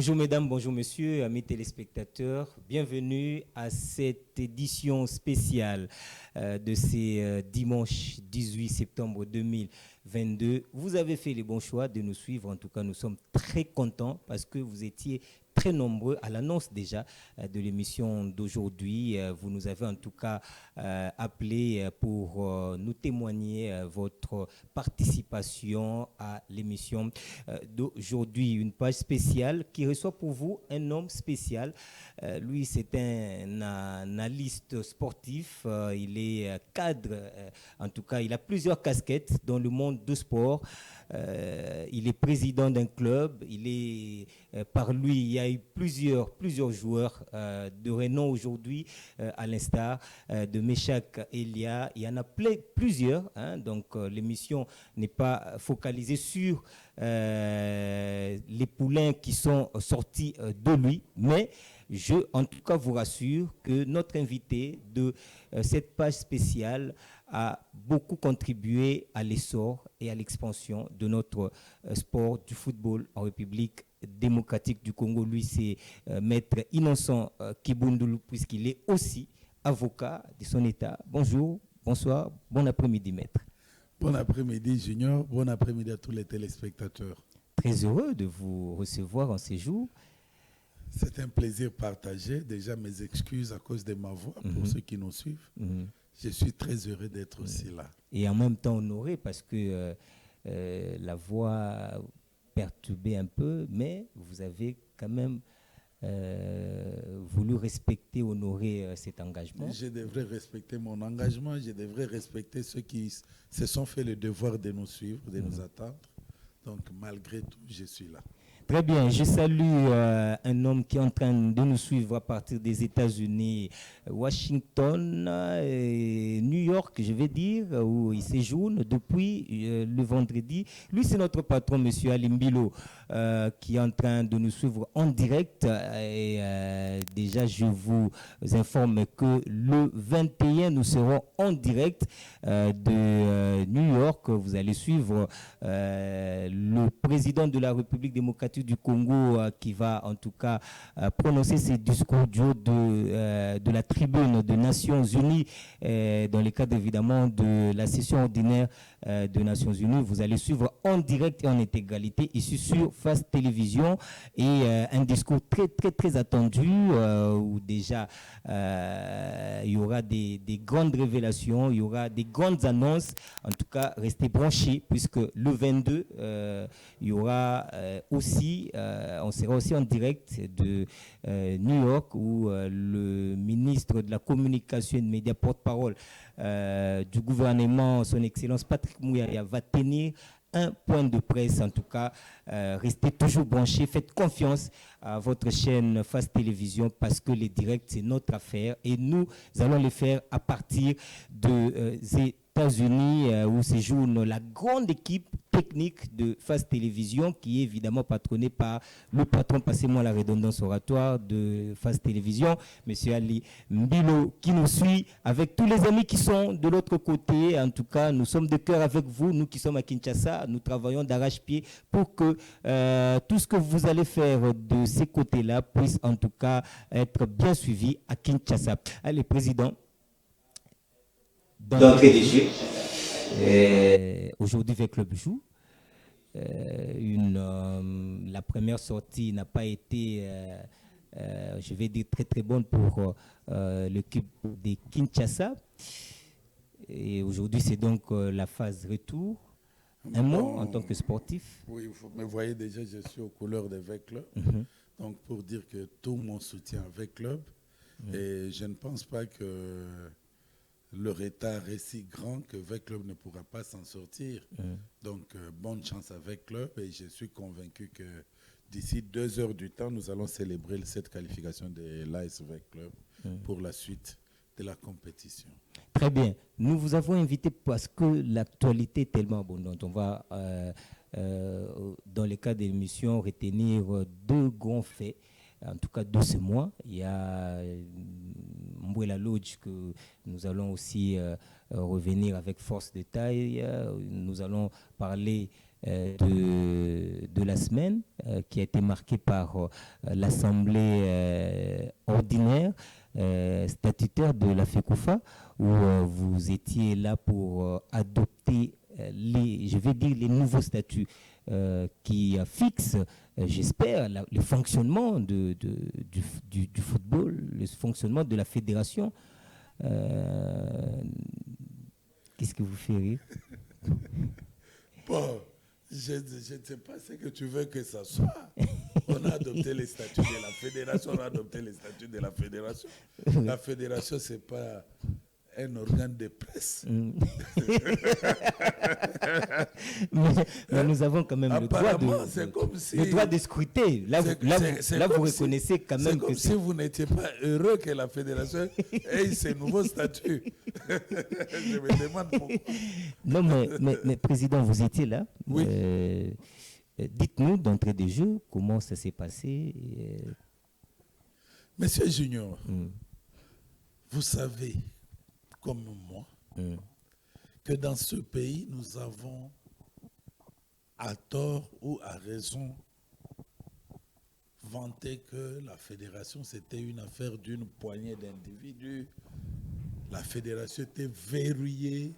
Bonjour mesdames, bonjour messieurs, amis téléspectateurs. Bienvenue à cette édition spéciale de ces dimanche 18 septembre 2022. Vous avez fait les bons choix de nous suivre. En tout cas, nous sommes très contents parce que vous étiez très nombreux à l'annonce déjà de l'émission d'aujourd'hui. Vous nous avez en tout cas appelé pour nous témoigner votre participation à l'émission d'aujourd'hui. Une page spéciale qui reçoit pour vous un homme spécial. Lui, c'est un analyste sportif. Il est cadre. En tout cas, il a plusieurs casquettes dans le monde du sport. Il est président d'un club. Par lui, il y a eu plusieurs joueurs de renom aujourd'hui, à l'instar de Meshak Elia. Il y en a plusieurs. Donc, l'émission n'est pas focalisée sur les poulains qui sont sortis de lui, mais je, en tout cas, vous rassure que notre invité de cette page spéciale a beaucoup contribué à l'essor et à l'expansion de notre sport du football en République démocratique du Congo. Lui, c'est Maître Innocent Kibundulu, puisqu'il est aussi avocat de son État. Bonjour, bonsoir, bon après-midi, Maître. Bon après-midi, Junior. Bon après-midi à tous les téléspectateurs. Très heureux de vous recevoir en ces jours. C'est un plaisir partagé. Déjà, mes excuses à cause de ma voix pour ceux qui nous suivent. Je suis très heureux d'être aussi là. Et en même temps honoré parce que la voix perturbait un peu, mais vous avez quand même voulu respecter, honorer cet engagement. Je devrais respecter mon engagement. Je devrais respecter ceux qui se sont fait le devoir de nous suivre, de nous attendre. Donc, malgré tout, je suis là. Très bien, je salue un homme qui est en train de nous suivre à partir des États-Unis, Washington, New York, je vais dire, où il séjourne depuis le vendredi. Lui, c'est notre patron, monsieur Alimbilo, qui est en train de nous suivre en direct. Et déjà, je vous informe que le 21, nous serons en direct de New York. Vous allez suivre le président de la République démocratique du Congo qui va en tout cas prononcer ses discours du haut de la tribune des Nations Unies dans le cadre évidemment de la session ordinaire des Nations Unies. Vous allez suivre en direct et en intégralité ici sur Face Télévision et un discours très attendu où déjà il y aura des grandes révélations, il y aura des grandes annonces. En tout cas, restez branchés puisque le 22 il y aura aussi, on sera aussi en direct de New York où le ministre de la Communication et des Médias, porte-parole du gouvernement, son Excellence Patrick Mouyaya, va tenir un point de presse. En tout cas, restez toujours branchés, faites confiance à votre chaîne Face Télévision parce que les directs, c'est notre affaire et nous allons les faire à partir des États-Unis où séjourne la grande équipe technique de Face Télévision qui est évidemment patronnée par le patron, passez-moi la redondance oratoire, de Face Télévision, M. Ali Mbilo, qui nous suit avec tous les amis qui sont de l'autre côté. En tout cas, nous sommes de cœur avec vous, nous qui sommes à Kinshasa, nous travaillons d'arrache-pied pour que tout ce que vous allez faire de ces côtés-là puisse en tout cas être bien suivi à Kinshasa. Allez, Président, d'entrée des jeux. Aujourd'hui, avec Club joue. La première sortie n'a pas été, je vais dire, très bonne pour l'équipe de Kinshasa. Et aujourd'hui, c'est donc la phase retour. Un mot en tant que sportif? Oui, vous me voyez déjà, je suis aux couleurs de VEC Club. Donc, pour dire que tout mon soutien avec Club. Et je ne pense pas que le retard est si grand que VEC Club ne pourra pas s'en sortir. Donc, bonne chance avec Club et je suis convaincu que d'ici 2 heures du temps, nous allons célébrer cette qualification de l'AS VEC Club pour la suite de la compétition. Très bien. Nous vous avons invité parce que l'actualité est tellement abondante. On va, dans le cadre de l'émission, retenir 2 grands faits. En tout cas, de ce mois, il y a Mbouela Lodge que nous allons aussi revenir avec force de taille. Nous allons parler de la semaine qui a été marquée par l'Assemblée ordinaire statutaire de la FECOFA, où vous étiez là pour adopter les nouveaux statuts qui fixent, j'espère, le fonctionnement du football, le fonctionnement de la fédération. Qu'est-ce qui vous fait rire? Bon, je ne sais pas ce que tu veux que ça soit. On a adopté les statuts de la fédération, on a adopté les statuts de la fédération. La fédération, ce n'est pas un organe de presse. mais nous avons quand même le droit de scruter. Là, vous reconnaissez quand même que si vous n'étiez pas heureux que la fédération ait ces nouveaux statuts. Je me demande pourquoi. Non, mais Président, vous étiez là. Oui. Dites-nous d'entrée de jeu comment ça s'est passé. Monsieur Junior, vous savez, comme moi, que dans ce pays, nous avons, à tort ou à raison, vanté que la fédération, c'était une affaire d'une poignée d'individus. La fédération était verrouillée.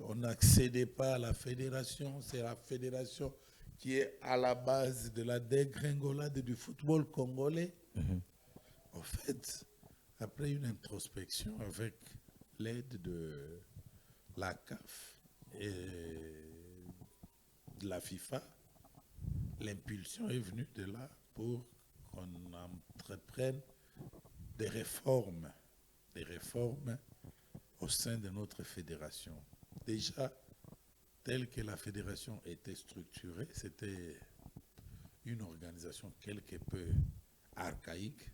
On n'accédait pas à la fédération. C'est la fédération qui est à la base de la dégringolade du football congolais. En fait, après une introspection avec l'aide de la CAF et de la FIFA, l'impulsion est venue de là pour qu'on entreprenne des réformes au sein de notre fédération. Déjà, telle que la fédération était structurée, c'était une organisation quelque peu archaïque,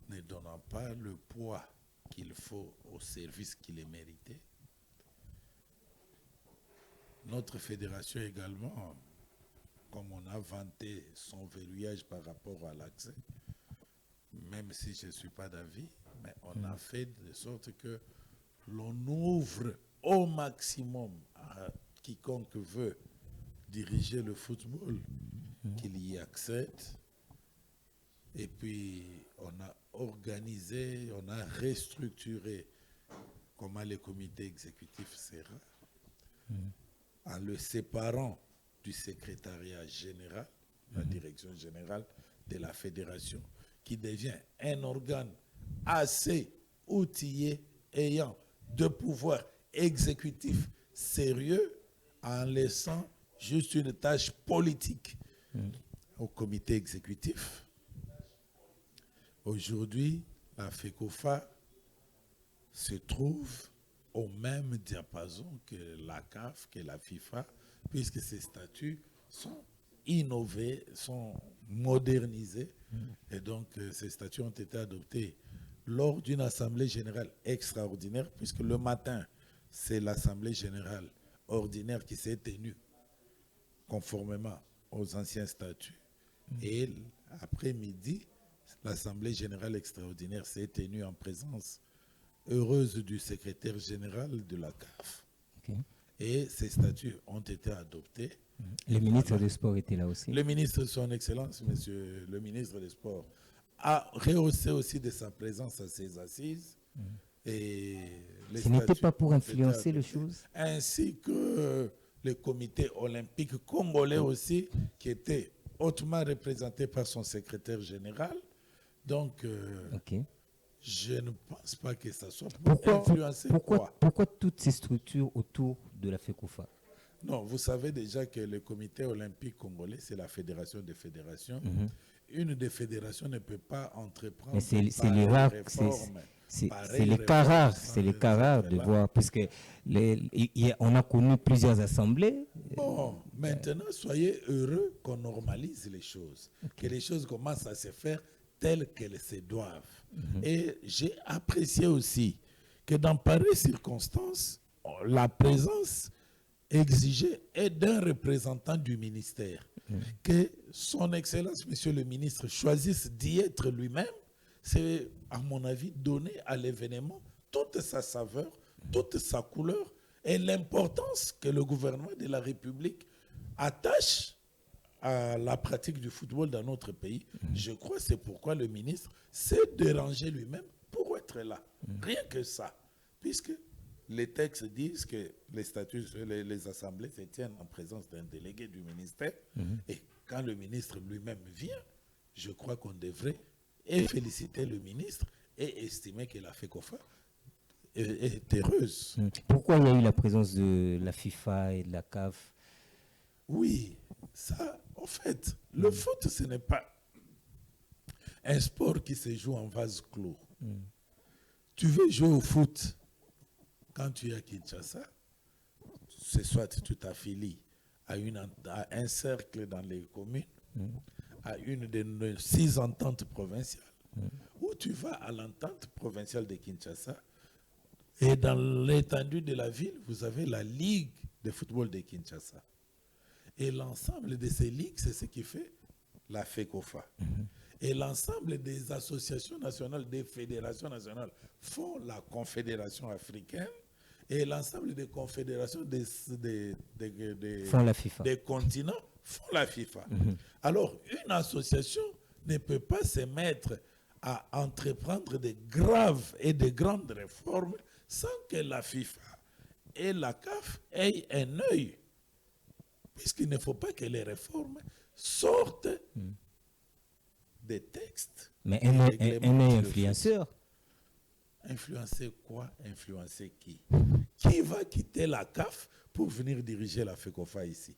ne donnant pas le poids qu'il faut au service qu'il est mérité. Notre fédération également, comme on a vanté son verrouillage par rapport à l'accès, même si je ne suis pas d'avis, mais on a fait de sorte que l'on ouvre au maximum à quiconque veut diriger le football, qu'il y accède. Et puis, on a organisé, on a restructuré comment le comité exécutif sera, en le séparant du secrétariat général, la direction générale de la fédération, qui devient un organe assez outillé, ayant de pouvoirs exécutifs sérieux, en laissant juste une tâche politique au comité exécutif. Aujourd'hui, la FECOFA se trouve au même diapason que la CAF, que la FIFA, puisque ces statuts sont innovés, sont modernisés. Et donc, ces statuts ont été adoptés lors d'une assemblée générale extraordinaire, puisque le matin, c'est l'assemblée générale ordinaire qui s'est tenue conformément aux anciens statuts. Et après-midi, l'assemblée générale extraordinaire s'est tenue en présence heureuse du secrétaire général de la CAF. Et ces statuts ont été adoptés. Le ministre des Sports était là aussi. Le ministre, son Excellence, monsieur le ministre des Sports, a rehaussé aussi de sa présence à ces assises. Et ce n'était pas pour influencer les choses. Ainsi que le comité olympique congolais aussi, qui était hautement représenté par son secrétaire général. Donc, je ne pense pas que ça soit pour influencer pourquoi toutes ces structures autour de la FECOFA? Non, vous savez déjà que le comité olympique congolais, c'est la fédération des fédérations. Une des fédérations ne peut pas entreprendre mais c'est les rares, c'est les cas rares, c'est les cas rares de voir, puisque on a connu plusieurs assemblées. Bon, maintenant, soyez heureux qu'on normalise les choses, que les choses commencent à se faire telles qu'elles se doivent. Et j'ai apprécié aussi que dans pareilles circonstances, la présence exigée est d'un représentant du ministère. Que son Excellence, Monsieur le ministre, choisisse d'y être lui-même, c'est, à mon avis, donner à l'événement toute sa saveur, toute sa couleur et l'importance que le gouvernement de la République attache à la pratique du football dans notre pays. Je crois que c'est pourquoi le ministre s'est dérangé lui-même pour être là. Rien que ça. Puisque les textes disent que les statuts, les assemblées se tiennent en présence d'un délégué du ministère. Et quand le ministre lui-même vient, je crois qu'on devrait féliciter le ministre et estimer que la FECOFA est heureuse. Pourquoi il y a eu la présence de la FIFA et de la CAF? Oui, ça, en fait, le foot, ce n'est pas un sport qui se joue en vase clos. Tu veux jouer au foot quand tu es à Kinshasa, c'est soit tu t'affilies à un cercle dans les communes, à une de nos 6 ententes provinciales, ou tu vas à l'entente provinciale de Kinshasa, et dans l'étendue de la ville, vous avez la Ligue de football de Kinshasa. Et l'ensemble de ces ligues, c'est ce qui fait la FECOFA. Et l'ensemble des associations nationales, des fédérations nationales font la Confédération africaine. Et l'ensemble des confédérations font la FIFA. Des continents font la FIFA. Alors, une association ne peut pas se mettre à entreprendre de graves et de grandes réformes sans que la FIFA et la CAF aient un œil. Puisqu'il ne faut pas que les réformes sortent des textes. Mais un œil influenceur. Influencer quoi? Influencer qui? Qui va quitter la CAF pour venir diriger la FECOFA ici?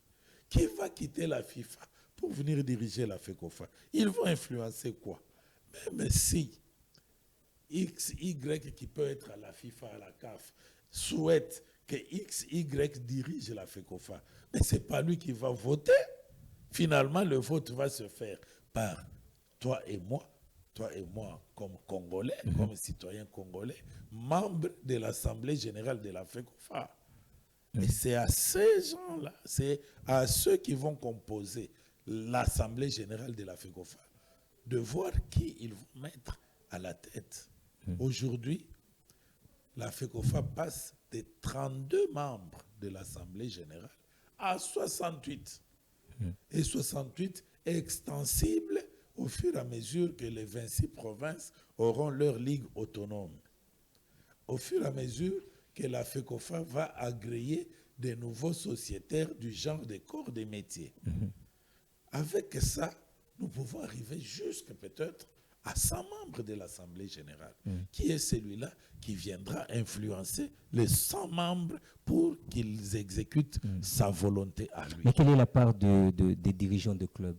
Qui va quitter la FIFA pour venir diriger la FECOFA? Ils vont influencer quoi? Même si X, Y qui peut être à la FIFA, à la CAF, souhaite que X, Y dirige la FECOFA, mais ce n'est pas lui qui va voter. Finalement, le vote va se faire par toi et moi comme Congolais, comme citoyens congolais, membres de l'Assemblée générale de la FECOFA. Et c'est à ces gens-là, c'est à ceux qui vont composer l'Assemblée générale de la FECOFA de voir qui ils vont mettre à la tête. Aujourd'hui, la FECOFA passe de 32 membres de l'Assemblée générale à 68. Et 68 est extensible au fur et à mesure que les 26 provinces auront leur ligue autonome. Au fur et à mesure que la FECOFA va agréer de nouveaux sociétaires du genre des corps des métiers. Avec ça, nous pouvons arriver jusqu'à peut-être à 100 membres de l'Assemblée générale, qui est celui-là qui viendra influencer les 100 membres pour qu'ils exécutent sa volonté à lui. Mais quelle est la part des dirigeants de clubs?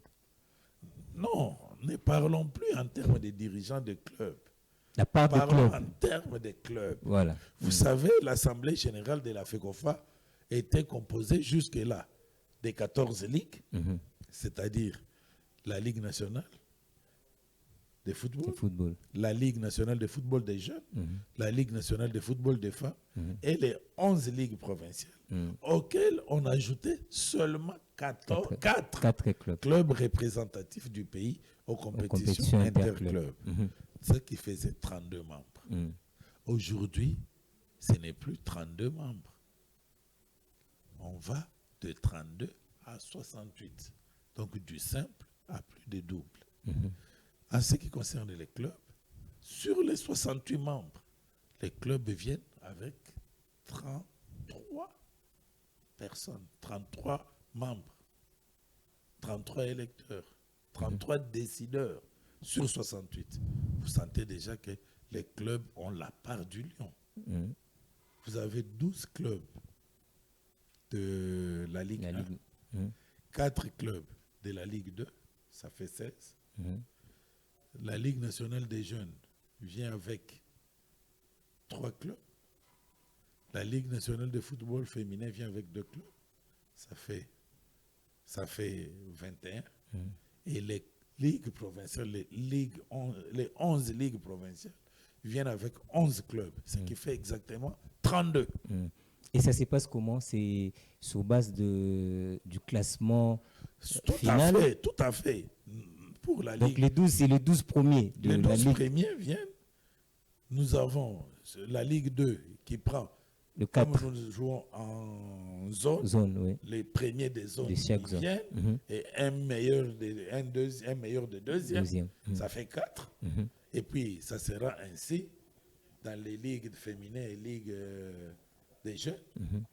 Non, ne parlons plus en termes de dirigeants de clubs. La part des clubs. En termes de clubs. Voilà. Vous savez, l'Assemblée générale de la FECOFA était composée jusque-là des 14 ligues, c'est-à-dire la Ligue nationale de football, la Ligue nationale de football des jeunes, la Ligue nationale de football des femmes et les 11 ligues provinciales, auxquelles on ajoutait seulement 4 clubs représentatifs du pays aux compétitions interclubs. Ce qui faisait 32 membres. Aujourd'hui, ce n'est plus 32 membres. On va de 32 à 68. Donc du simple à plus de double. En ce qui concerne les clubs, sur les 68 membres, les clubs viennent avec 33 personnes, 33 membres, 33 électeurs, 33 décideurs sur 68. Vous sentez déjà que les clubs ont la part du lion. Vous avez 12 clubs de la Ligue 1, 4 clubs de la Ligue 2, ça fait 16. La Ligue nationale des jeunes vient avec 3 clubs. La Ligue nationale de football féminin vient avec 2 clubs. Ça fait 21. Et les ligues provinciales, les 11 ligues provinciales viennent avec 11 clubs, ce qui fait exactement 32. Et ça se passe comment? C'est sur base du classement final? Tout à fait. pour la Donc Ligue. c'est les 12 premiers de Les la 12 Ligue. premiers viennent. Nous avons la Ligue 2 qui prend, Le comme 4 nous jouons en zone, zones, oui. les premiers des zones De qui chaque zone. viennent, Mhm. et un meilleur de deuxième, Deuxième. Mhm. ça fait 4. Mhm. Et puis, ça sera ainsi dans les ligues féminines et ligues des jeunes. Mhm.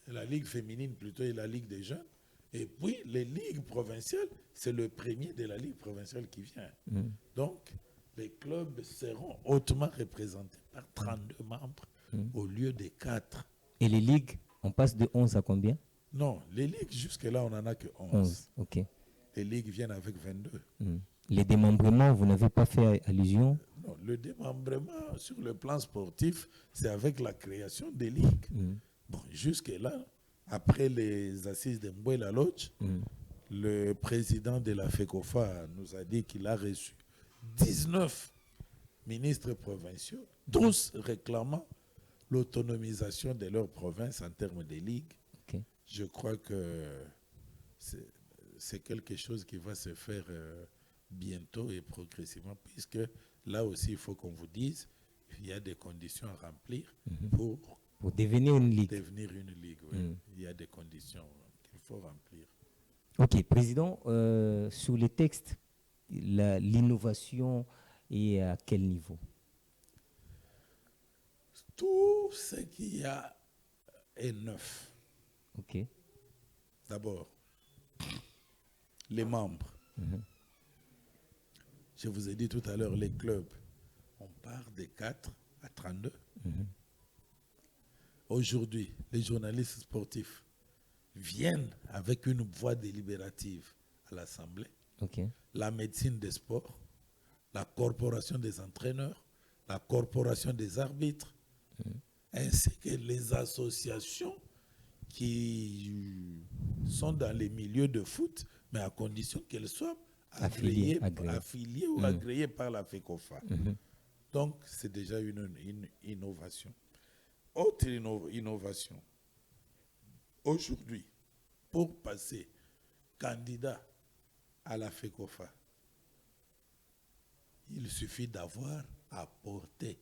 La ligue féminine plutôt et la ligue des jeunes. Et puis, les ligues provinciales, c'est le premier de la ligue provinciale qui vient. Mhm. Donc, les clubs seront hautement représentés par 32 membres au lieu des 4. Et les ligues, on passe de 11 à combien? Non, les ligues, jusque-là, on n'en a que 11. 11, ok. Les ligues viennent avec 22. Les démembrements, vous n'avez pas fait allusion? Non, le démembrement sur le plan sportif, c'est avec la création des ligues. Bon, jusque-là, après les assises de Mbouela Lodge, le président de la FECOFA nous a dit qu'il a reçu 19 ministres provinciaux, tous réclamant l'autonomisation de leur province en termes de ligues. Ok. Je crois que c'est quelque chose qui va se faire bientôt et progressivement, puisque là aussi, il faut qu'on vous dise, il y a des conditions à remplir pour devenir une ligue. devenir une ligue. Oui. Il y a des conditions qu'il faut remplir. Ok, président, sur les textes, l'innovation est à quel niveau? Tout ce qu'il y a est neuf. Ok. D'abord, les membres. Je vous ai dit tout à l'heure, les clubs, on part de 4 à 32. Aujourd'hui, les journalistes sportifs viennent avec une voix délibérative à l'Assemblée. Ok. La médecine des sports, la corporation des entraîneurs, la corporation des arbitres, ainsi que les associations qui sont dans les milieux de foot, mais à condition qu'elles soient affiliées ou agréées par la FECOFA. Donc, c'est déjà une innovation. Autre innovation. Aujourd'hui, pour passer candidat à la FECOFA, il suffit d'avoir apporté,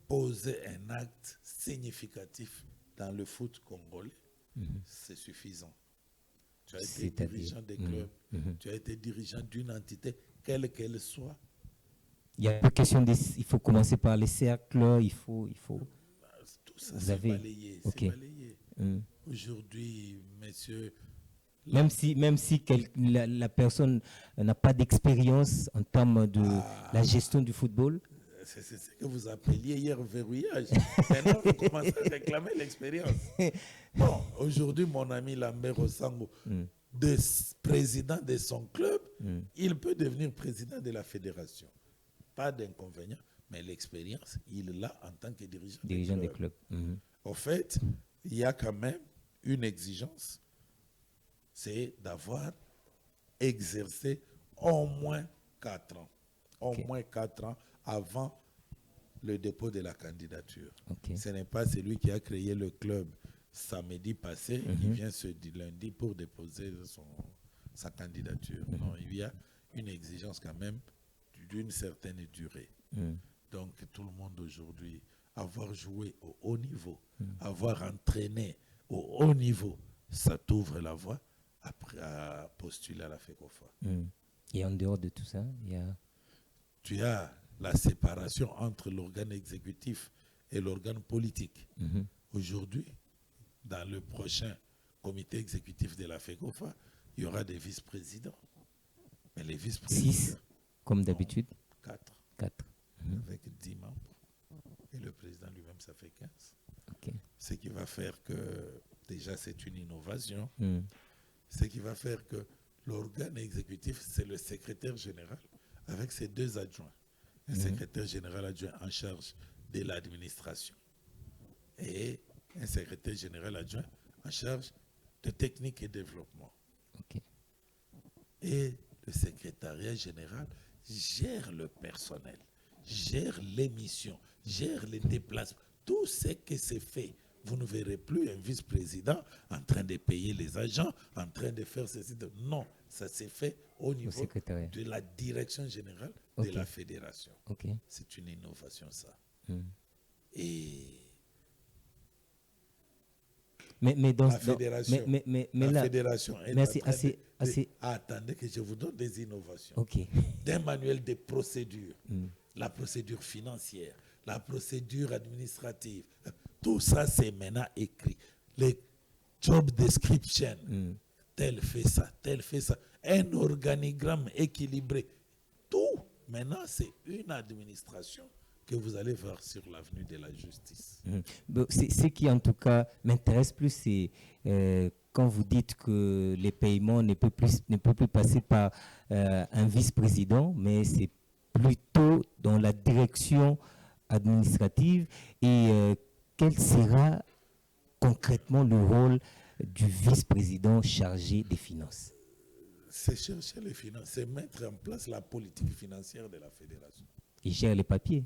poser un acte significatif dans le foot congolais. C'est suffisant. Tu as été dirigeant des clubs, tu as été dirigeant d'une entité, quelle qu'elle soit. Il y a une question, il faut commencer par les cercles, il faut. Tout ça, c'est balayé. Okay. Balayé. Aujourd'hui, messieurs. Même si la personne n'a pas d'expérience en termes de la gestion du football. C'est ce que vous appeliez hier verrouillage. Maintenant, vous commencez à réclamer l'expérience. Bon, aujourd'hui, mon ami Lambert Osango, président de son club, il peut devenir président de la fédération. Pas d'inconvénient, mais l'expérience, il l'a en tant que dirigeant des clubs. Au fait, il y a quand même une exigence, c'est d'avoir exercé au moins 4 ans. Au moins 4 ans avant le dépôt de la candidature. Ce n'est pas celui qui a créé le club samedi passé, il vient ce lundi pour déposer sa candidature. Non, il y a une exigence quand même d'une certaine durée. Donc tout le monde aujourd'hui, avoir joué au haut niveau, avoir entraîné au haut niveau, ça t'ouvre la voie après à postuler à la FECOFA. Et en dehors de tout ça, tu as la séparation entre l'organe exécutif et l'organe politique. Aujourd'hui, dans le prochain comité exécutif de la FECOFA, il y aura des vice-présidents. Mais les vice-présidents... 6, comme d'habitude? 4. 4. Avec 10 membres. Et le président lui-même, ça fait 15. Ce qui va faire que, déjà, c'est une innovation. Ce qui va faire que l'organe exécutif, c'est le secrétaire général avec ses 2 adjoints. Un secrétaire général adjoint en charge de l'administration et un secrétaire général adjoint en charge de technique et développement. Et le secrétariat général gère le personnel, gère les missions, gère les déplacements, tout ce que c'est fait Vous ne verrez plus un vice-président en train de payer les agents, en train de faire ceci. Non, ça s'est fait au niveau de la direction générale de la fédération. C'est une innovation, ça. Et mais dans la fédération, la fédération est attendez que je vous donne des innovations. D'un manuel de procédures, la procédure financière, la procédure administrative, tout ça c'est maintenant écrit. Les job description, tel fait ça, un organigramme équilibré. Tout maintenant c'est une administration que vous allez voir sur l'avenue de la justice. Ce qui en tout cas m'intéresse plus, c'est quand vous dites que les paiements ne peuvent plus passer par un vice-président, mais c'est plutôt dans la direction administrative. Et quel sera concrètement le rôle du vice-président chargé des finances? C'est chercher les finances, c'est mettre en place la politique financière de la fédération. Il gère les papiers.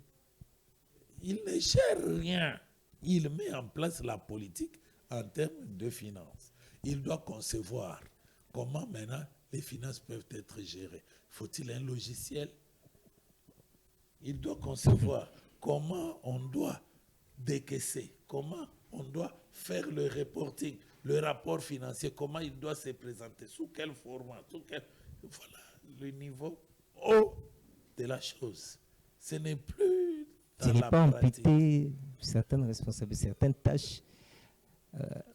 Il ne gère rien. Il met en place la politique en termes de finances. Il doit concevoir comment maintenant les finances peuvent être gérées. Faut-il un logiciel? Il doit concevoir comment on doit décaisser, comment on doit faire le reporting, le rapport financier, comment il doit se présenter, sous quel format, voilà le niveau haut de la chose. Ce n'est plus Ce n'est pas amputer certaines responsabilités, certaines tâches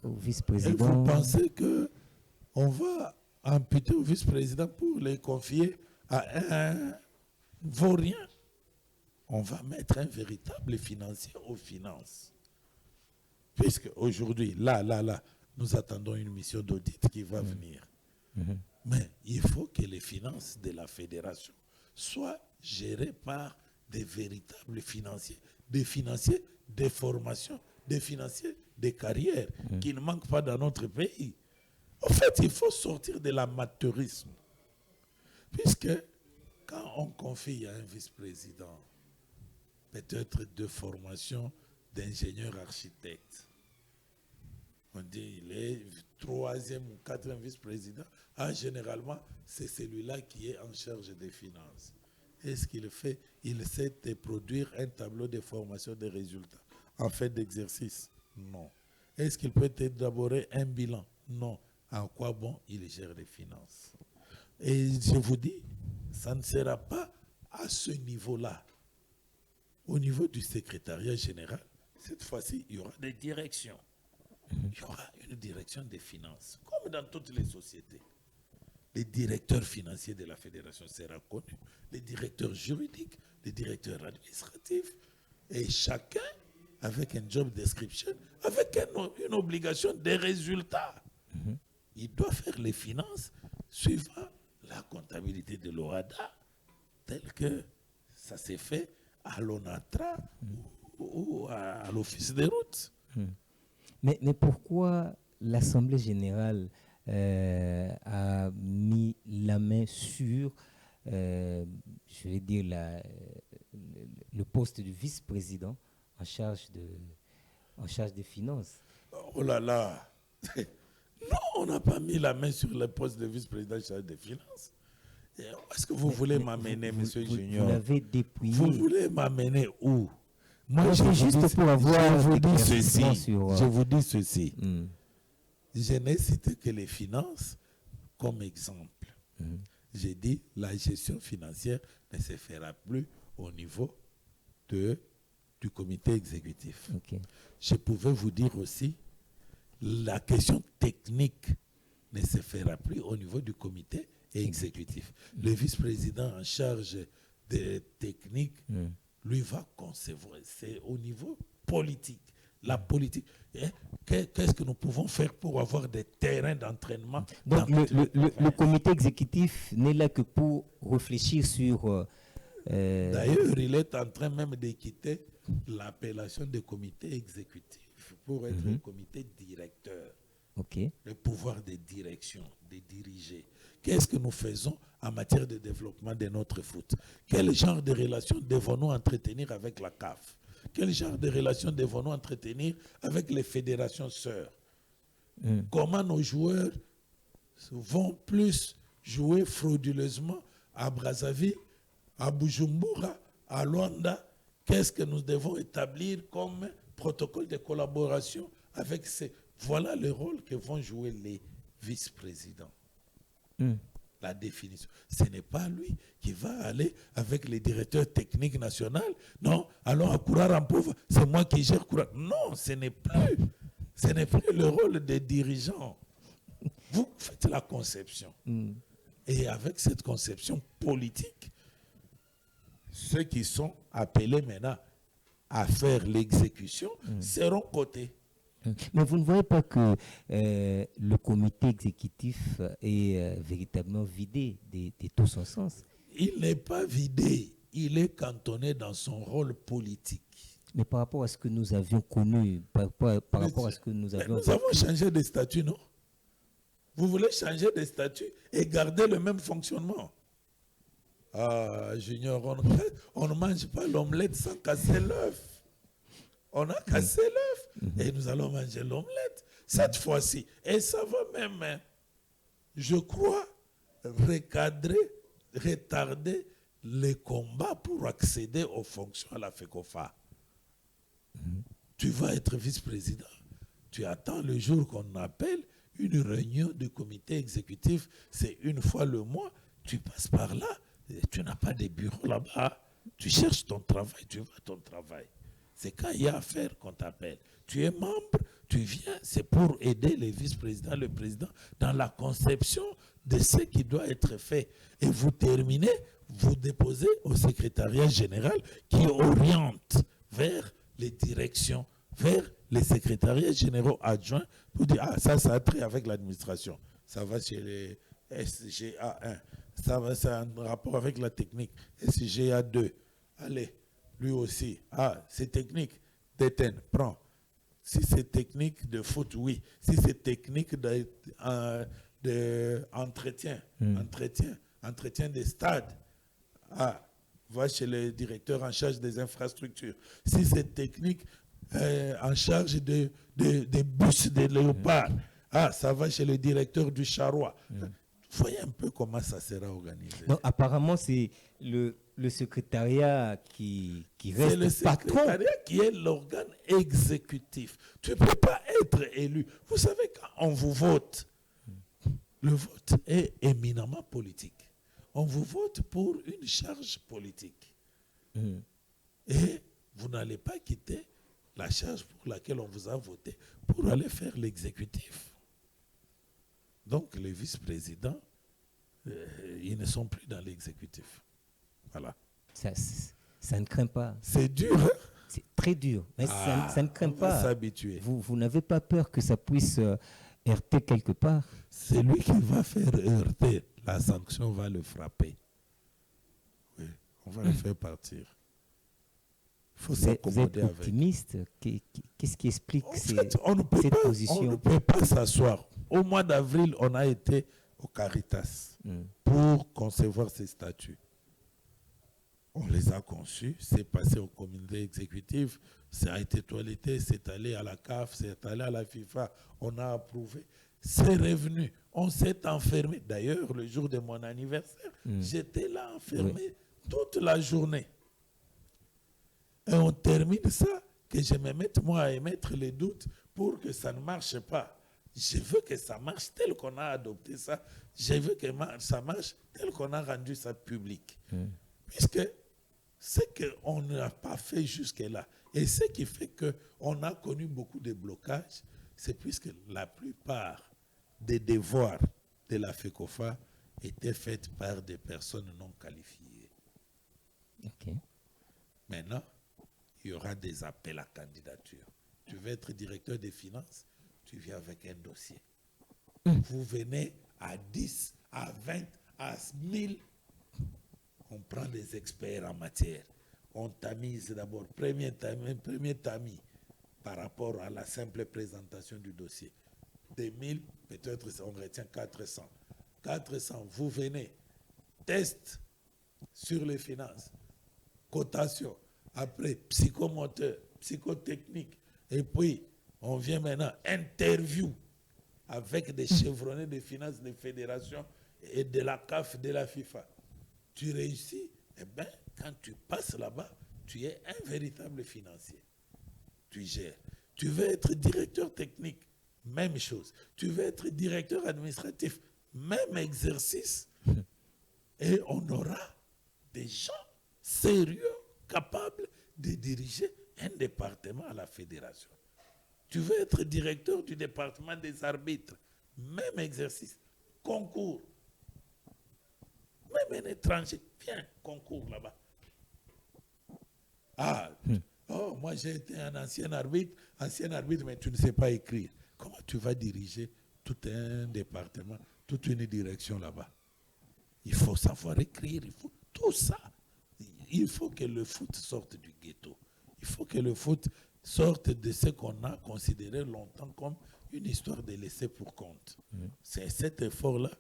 au vice-président. Et vous pensez qu'on va amputer au vice-président pour les confier à un vaurien? On va mettre un véritable financier aux finances. Puisque aujourd'hui, là, nous attendons une mission d'audit qui va venir. Mais il faut que les finances de la fédération soient gérées par des véritables financiers, des financiers de formation, des financiers de carrière qui ne manquent pas dans notre pays. En fait, il faut sortir de l'amateurisme. Puisque quand on confie à un vice-président peut-être de formation d'ingénieur architecte, on dit il est 3e ou 4e vice-président, généralement c'est celui-là qui est en charge des finances. Est-ce qu'il fait? Il sait produire un tableau de formation des résultats en fait d'exercice? Non. Est-ce qu'il peut élaborer un bilan? Non. En quoi bon il gère les finances? Et je vous dis, ça ne sera pas à ce niveau-là. Au niveau du secrétariat général, cette fois-ci, il y aura des directions. Il y aura une direction des finances, comme dans toutes les sociétés. Les directeurs financiers de la fédération seront connus, les directeurs juridiques, les directeurs administratifs, et chacun avec un job description, avec une obligation des résultats. Il doit faire les finances suivant la comptabilité de l'OHADA, tel que ça s'est fait à l'ONATRA ou à l'Office des routes. Mais pourquoi l'Assemblée générale a mis la main sur, je vais dire, le poste du vice-président en charge des finances? Oh là là! Non, on n'a pas mis la main sur le poste de vice-président en charge des finances. Est-ce que vous voulez m'amener, monsieur Junior? Vous l'avez dépouillé. Vous voulez m'amener où? Moi, c'est juste pour avoir je vous dis ceci. sur... Je vous dis ceci. Je n'ai cité que les finances comme exemple. J'ai dit la gestion financière ne se fera plus au niveau du comité exécutif. Je pouvais vous dire aussi la question technique ne se fera plus au niveau du comité exécutif. Le vice-président en charge des techniques, lui va concevoir. C'est au niveau politique. La politique. Qu'est-ce que nous pouvons faire pour avoir des terrains d'entraînement? Donc le comité exécutif n'est là que pour réfléchir sur... D'ailleurs, il est en train même de quitter l'appellation de comité exécutif pour être un comité directeur. Le pouvoir de direction, de diriger. Qu'est-ce que nous faisons en matière de développement de notre foot? Quel genre de relations devons-nous entretenir avec la CAF? Quel genre de relations devons-nous entretenir avec les fédérations sœurs? Comment nos joueurs vont plus jouer frauduleusement à Brazzaville, à Bujumbura, à Luanda? Qu'est-ce que nous devons établir comme protocole de collaboration avec ces... Voilà le rôle que vont jouer les vice-présidents. La définition. Ce n'est pas lui qui va aller avec les directeurs techniques nationaux. Non, alors à Koura-Rampouf, c'est moi qui gère Koura. Non, ce n'est plus le rôle des dirigeants. Vous faites la conception. Et avec cette conception politique, ceux qui sont appelés maintenant à faire l'exécution seront cotés. Mais vous ne voyez pas que le comité exécutif est véritablement vidé de tout son sens? Il n'est pas vidé, il est cantonné dans son rôle politique. Mais par rapport à ce que nous avions connu, par rapport à ce que nous avions... Nous avons changé de statut, non? Vous voulez changer de statut et garder le même fonctionnement? Ah, Junior, on ne mange pas l'omelette sans casser l'œuf. On a cassé l'œuf et nous allons manger l'omelette cette fois-ci. Et ça va même, hein, je crois, retarder les combats pour accéder aux fonctions à la FECOFA. Tu vas être vice-président. Tu attends le jour qu'on appelle une réunion du comité exécutif. C'est une fois le mois. Tu passes par là. Et tu n'as pas de bureau là-bas. Tu cherches ton travail. Tu vas à ton travail. C'est quand il y a affaire qu'on t'appelle. Tu es membre, tu viens, c'est pour aider les vice-présidents, le président, dans la conception de ce qui doit être fait. Et vous terminez, vous déposez au secrétariat général qui oriente vers les directions, vers les secrétariats généraux adjoints pour dire, ah, ça a trait avec l'administration. Ça va chez les SGA1. Ça va, c'est un rapport avec la technique. SGA2. Allez. Lui aussi. Ah, c'est technique d'Étienne, prends. Si c'est technique de foot, oui. Si c'est technique d'entretien, entretien des stades, ah, va chez le directeur en charge des infrastructures. Si c'est technique en charge des bus de léopards, ah, ça va chez le directeur du charroi. Voyez un peu comment ça sera organisé. Donc, apparemment, c'est le secrétariat qui reste c'est le patron. secrétariat qui est l'organe exécutif. Tu ne peux pas être élu. Vous savez, quand on vous vote, le vote est éminemment politique. On vous vote pour une charge politique. Et vous n'allez pas quitter la charge pour laquelle on vous a voté pour aller faire l'exécutif. Donc, les vice-présidents, ils ne sont plus dans l'exécutif. Voilà. Ça ne craint pas. C'est dur, hein? C'est très dur. Mais ça ne craint pas. On va s'habituer. Vous n'avez pas peur que ça puisse heurter quelque part? C'est lui qui va faire heurter. La sanction va le frapper. Oui, on va le faire partir. Il faut s'accommoder avec. Vous êtes optimiste? Qu'est-ce qui explique cette position? On ne peut pas s'asseoir. Au mois d'avril, on a été au Caritas pour concevoir ces statuts. On les a conçus, c'est passé au comité exécutif, ça a été toiletté, c'est allé à la CAF, c'est allé à la FIFA, on a approuvé. C'est revenu, on s'est enfermé. D'ailleurs, le jour de mon anniversaire, j'étais là enfermé toute la journée. Et on termine ça, que je me mette moi à émettre les doutes pour que ça ne marche pas. Je veux que ça marche tel qu'on a adopté ça. Je veux que ça marche tel qu'on a rendu ça public. Puisque ce qu'on n'a pas fait jusque-là, et ce qui fait qu'on a connu beaucoup de blocages, c'est puisque la plupart des devoirs de la FECOFA étaient faits par des personnes non qualifiées. Okay. Maintenant, il y aura des appels à candidature. Tu veux être directeur des finances, tu viens avec un dossier. Vous venez à 10, à 20, à 1000. On prend des experts en matière. On tamise d'abord, premier tamis par rapport à la simple présentation du dossier. Des 1000, peut-être on retient 400. 400, vous venez, test sur les finances, cotation. après psychomoteur, psychotechnique, et puis on vient maintenant interview avec des chevronnés de finances des fédérations et de la CAF, de la FIFA. Tu réussis, eh bien, quand tu passes là-bas, tu es un véritable financier. Tu gères. Tu veux être directeur technique, même chose. Tu veux être directeur administratif, même exercice. Et on aura des gens sérieux, capables de diriger un département à la fédération. Tu veux être directeur du département des arbitres, même exercice, concours. Même un étranger, viens, concours là-bas. Ah, oh, moi j'ai été un ancien arbitre, mais tu ne sais pas écrire. Comment tu vas diriger tout un département, toute une direction là-bas? Il faut savoir écrire, il faut tout ça. Il faut que le foot sorte du ghetto. Il faut que le foot sorte de ce qu'on a considéré longtemps comme une histoire de laisser pour compte. C'est cet effort-là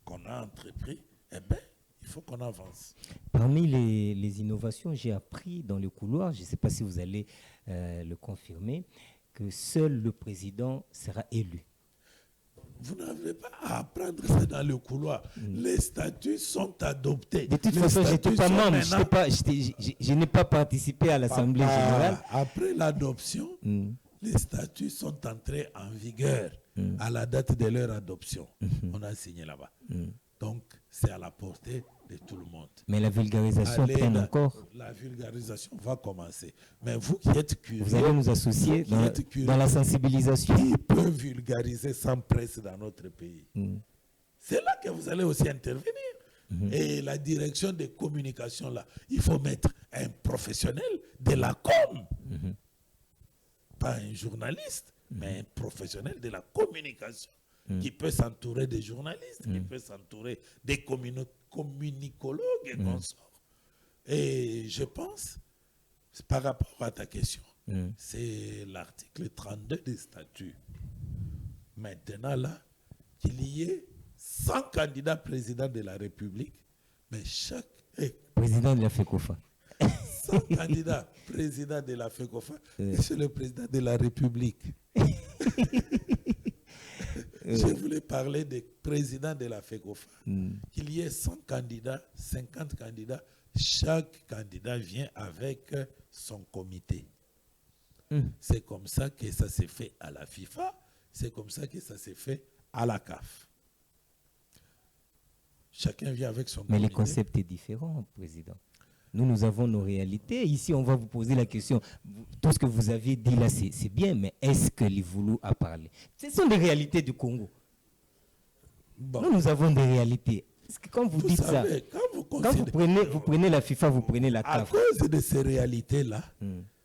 qu'on a entrepris. Eh bien, il faut qu'on avance. Parmi les innovations, j'ai appris dans le couloir, je ne sais pas si vous allez le confirmer, que seul le président sera élu. Vous n'avez pas à apprendre ça dans le couloir. Les statuts sont adoptés. De toute façon, je n'étais pas membre, je n'ai pas participé à l'Assemblée générale. Après l'adoption, les statuts sont entrés en vigueur à la date de leur adoption. On a signé là-bas. Donc, c'est à la portée de tout le monde. Mais la vulgarisation traîne encore. La vulgarisation va commencer. Mais vous qui êtes curieux, vous allez nous associer dans la sensibilisation. Qui peut vulgariser sans presse dans notre pays? C'est là que vous allez aussi intervenir. Et la direction des communications, là, il faut mettre un professionnel de la com. Pas un journaliste, mais un professionnel de la communication. Qui peut s'entourer des journalistes, qui peut s'entourer des communicologues et consorts. Et je pense, par rapport à ta question, c'est l'article 32 des statuts. Maintenant, là, qu'il y ait 100 candidats présidents de la République, mais chaque... président de la FECOFA. 100 candidats présidents de la FECOFA, et c'est le président de la République. Je voulais parler des présidents de la FECOFA. Qu'il y ait 100 candidats, 50 candidats, chaque candidat vient avec son comité. C'est comme ça que ça s'est fait à la FIFA, c'est comme ça que ça s'est fait à la CAF. Chacun vient avec son comité. Mais le concept est différent, président. Nous avons nos réalités. Ici, on va vous poser la question. Tout ce que vous avez dit là, c'est bien, mais est-ce que Livoulou a parlé? Ce sont des réalités du Congo. Bon. Nous avons des réalités. Parce que quand vous dites savez, ça, quand vous prenez la FIFA, vous prenez la CAF. À cause de ces réalités-là,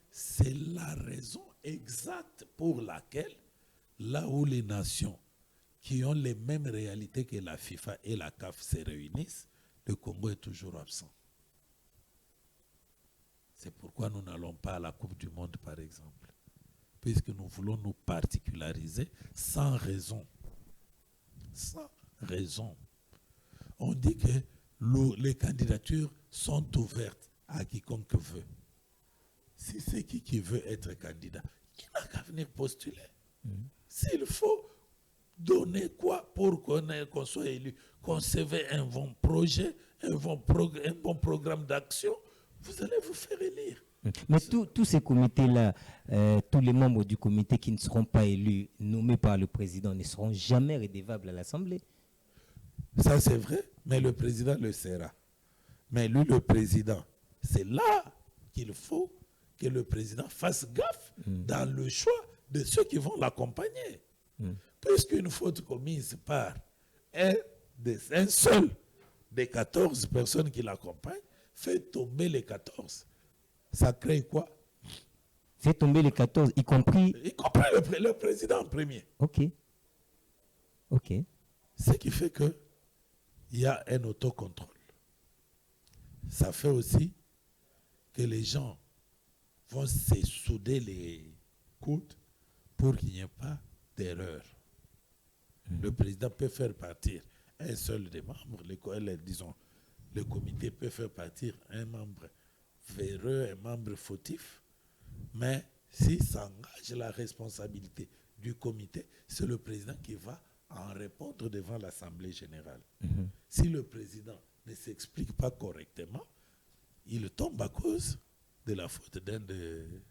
c'est la raison exacte pour laquelle, là où les nations qui ont les mêmes réalités que la FIFA et la CAF se réunissent, le Congo est toujours absent. C'est pourquoi nous n'allons pas à la Coupe du Monde, par exemple. Puisque nous voulons nous particulariser sans raison. Sans raison. On dit que les candidatures sont ouvertes à quiconque veut. Si c'est qui veut être candidat, il n'a qu'à venir postuler. S'il faut donner quoi pour qu'on soit élu, concevez un bon projet, un bon programme d'action, vous allez vous faire élire. Mais tous ces comités-là, tous les membres du comité qui ne seront pas élus, nommés par le président, ne seront jamais redevables à l'Assemblée. Ça, c'est vrai, mais le président le sera. Mais lui, le président, c'est là qu'il faut que le président fasse gaffe dans le choix de ceux qui vont l'accompagner. Puisqu'une faute commise par un seul des 14 personnes qui l'accompagnent, fait tomber les 14. Ça crée quoi? Fait tomber les 14, y compris le président en premier. Ok. Ce qui fait que il y a un autocontrôle. Ça fait aussi que les gens vont se souder les coudes pour qu'il n'y ait pas d'erreur. Le président peut faire partir un seul des membres, disons, le comité peut faire partir un membre véreux, un membre fautif, mais s'il s'engage, la responsabilité du comité, c'est le président qui va en répondre devant l'Assemblée générale. Si le président ne s'explique pas correctement, il tombe à cause de la faute d'un des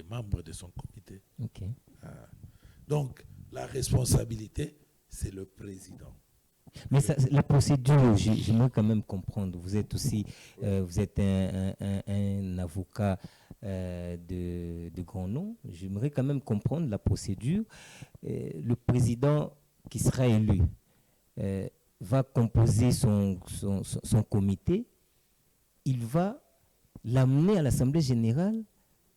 membres de son comité. Okay. Donc, la responsabilité, c'est le président. Mais ça, la procédure, j'aimerais quand même comprendre. Vous êtes aussi vous êtes un avocat de grand nom. J'aimerais quand même comprendre la procédure. Le président qui sera élu va composer son comité. Il va l'amener à l'Assemblée générale.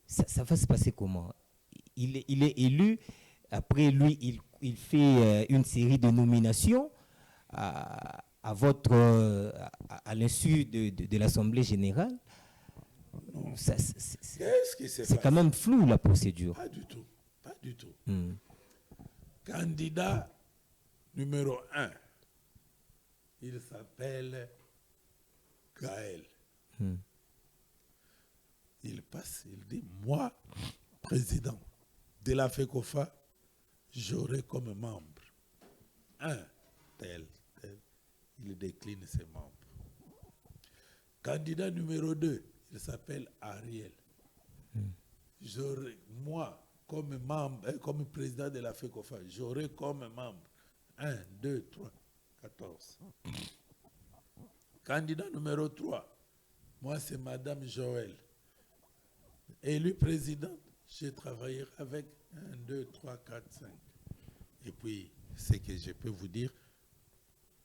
Ça va se passer comment? Il est élu. Après lui, il fait une série de nominations à l'insu de l'Assemblée générale. Qu'est-ce qui s'est passé? C'est quand même flou, la procédure. Pas du tout. Pas du tout. Candidat numéro 1, il s'appelle Gaël. Il passe, il dit, moi, président de la FECOFA, j'aurai comme membre un tel. Il décline ses membres. Candidat numéro 2, il s'appelle Ariel. Moi, comme membre, comme président de la FECOFA, j'aurai comme membre 1, 2, 3, 14. Candidat numéro 3, moi c'est Madame Joël. Élu présidente, j'ai travaillé avec 1, 2, 3, 4, 5. Et puis, ce que je peux vous dire,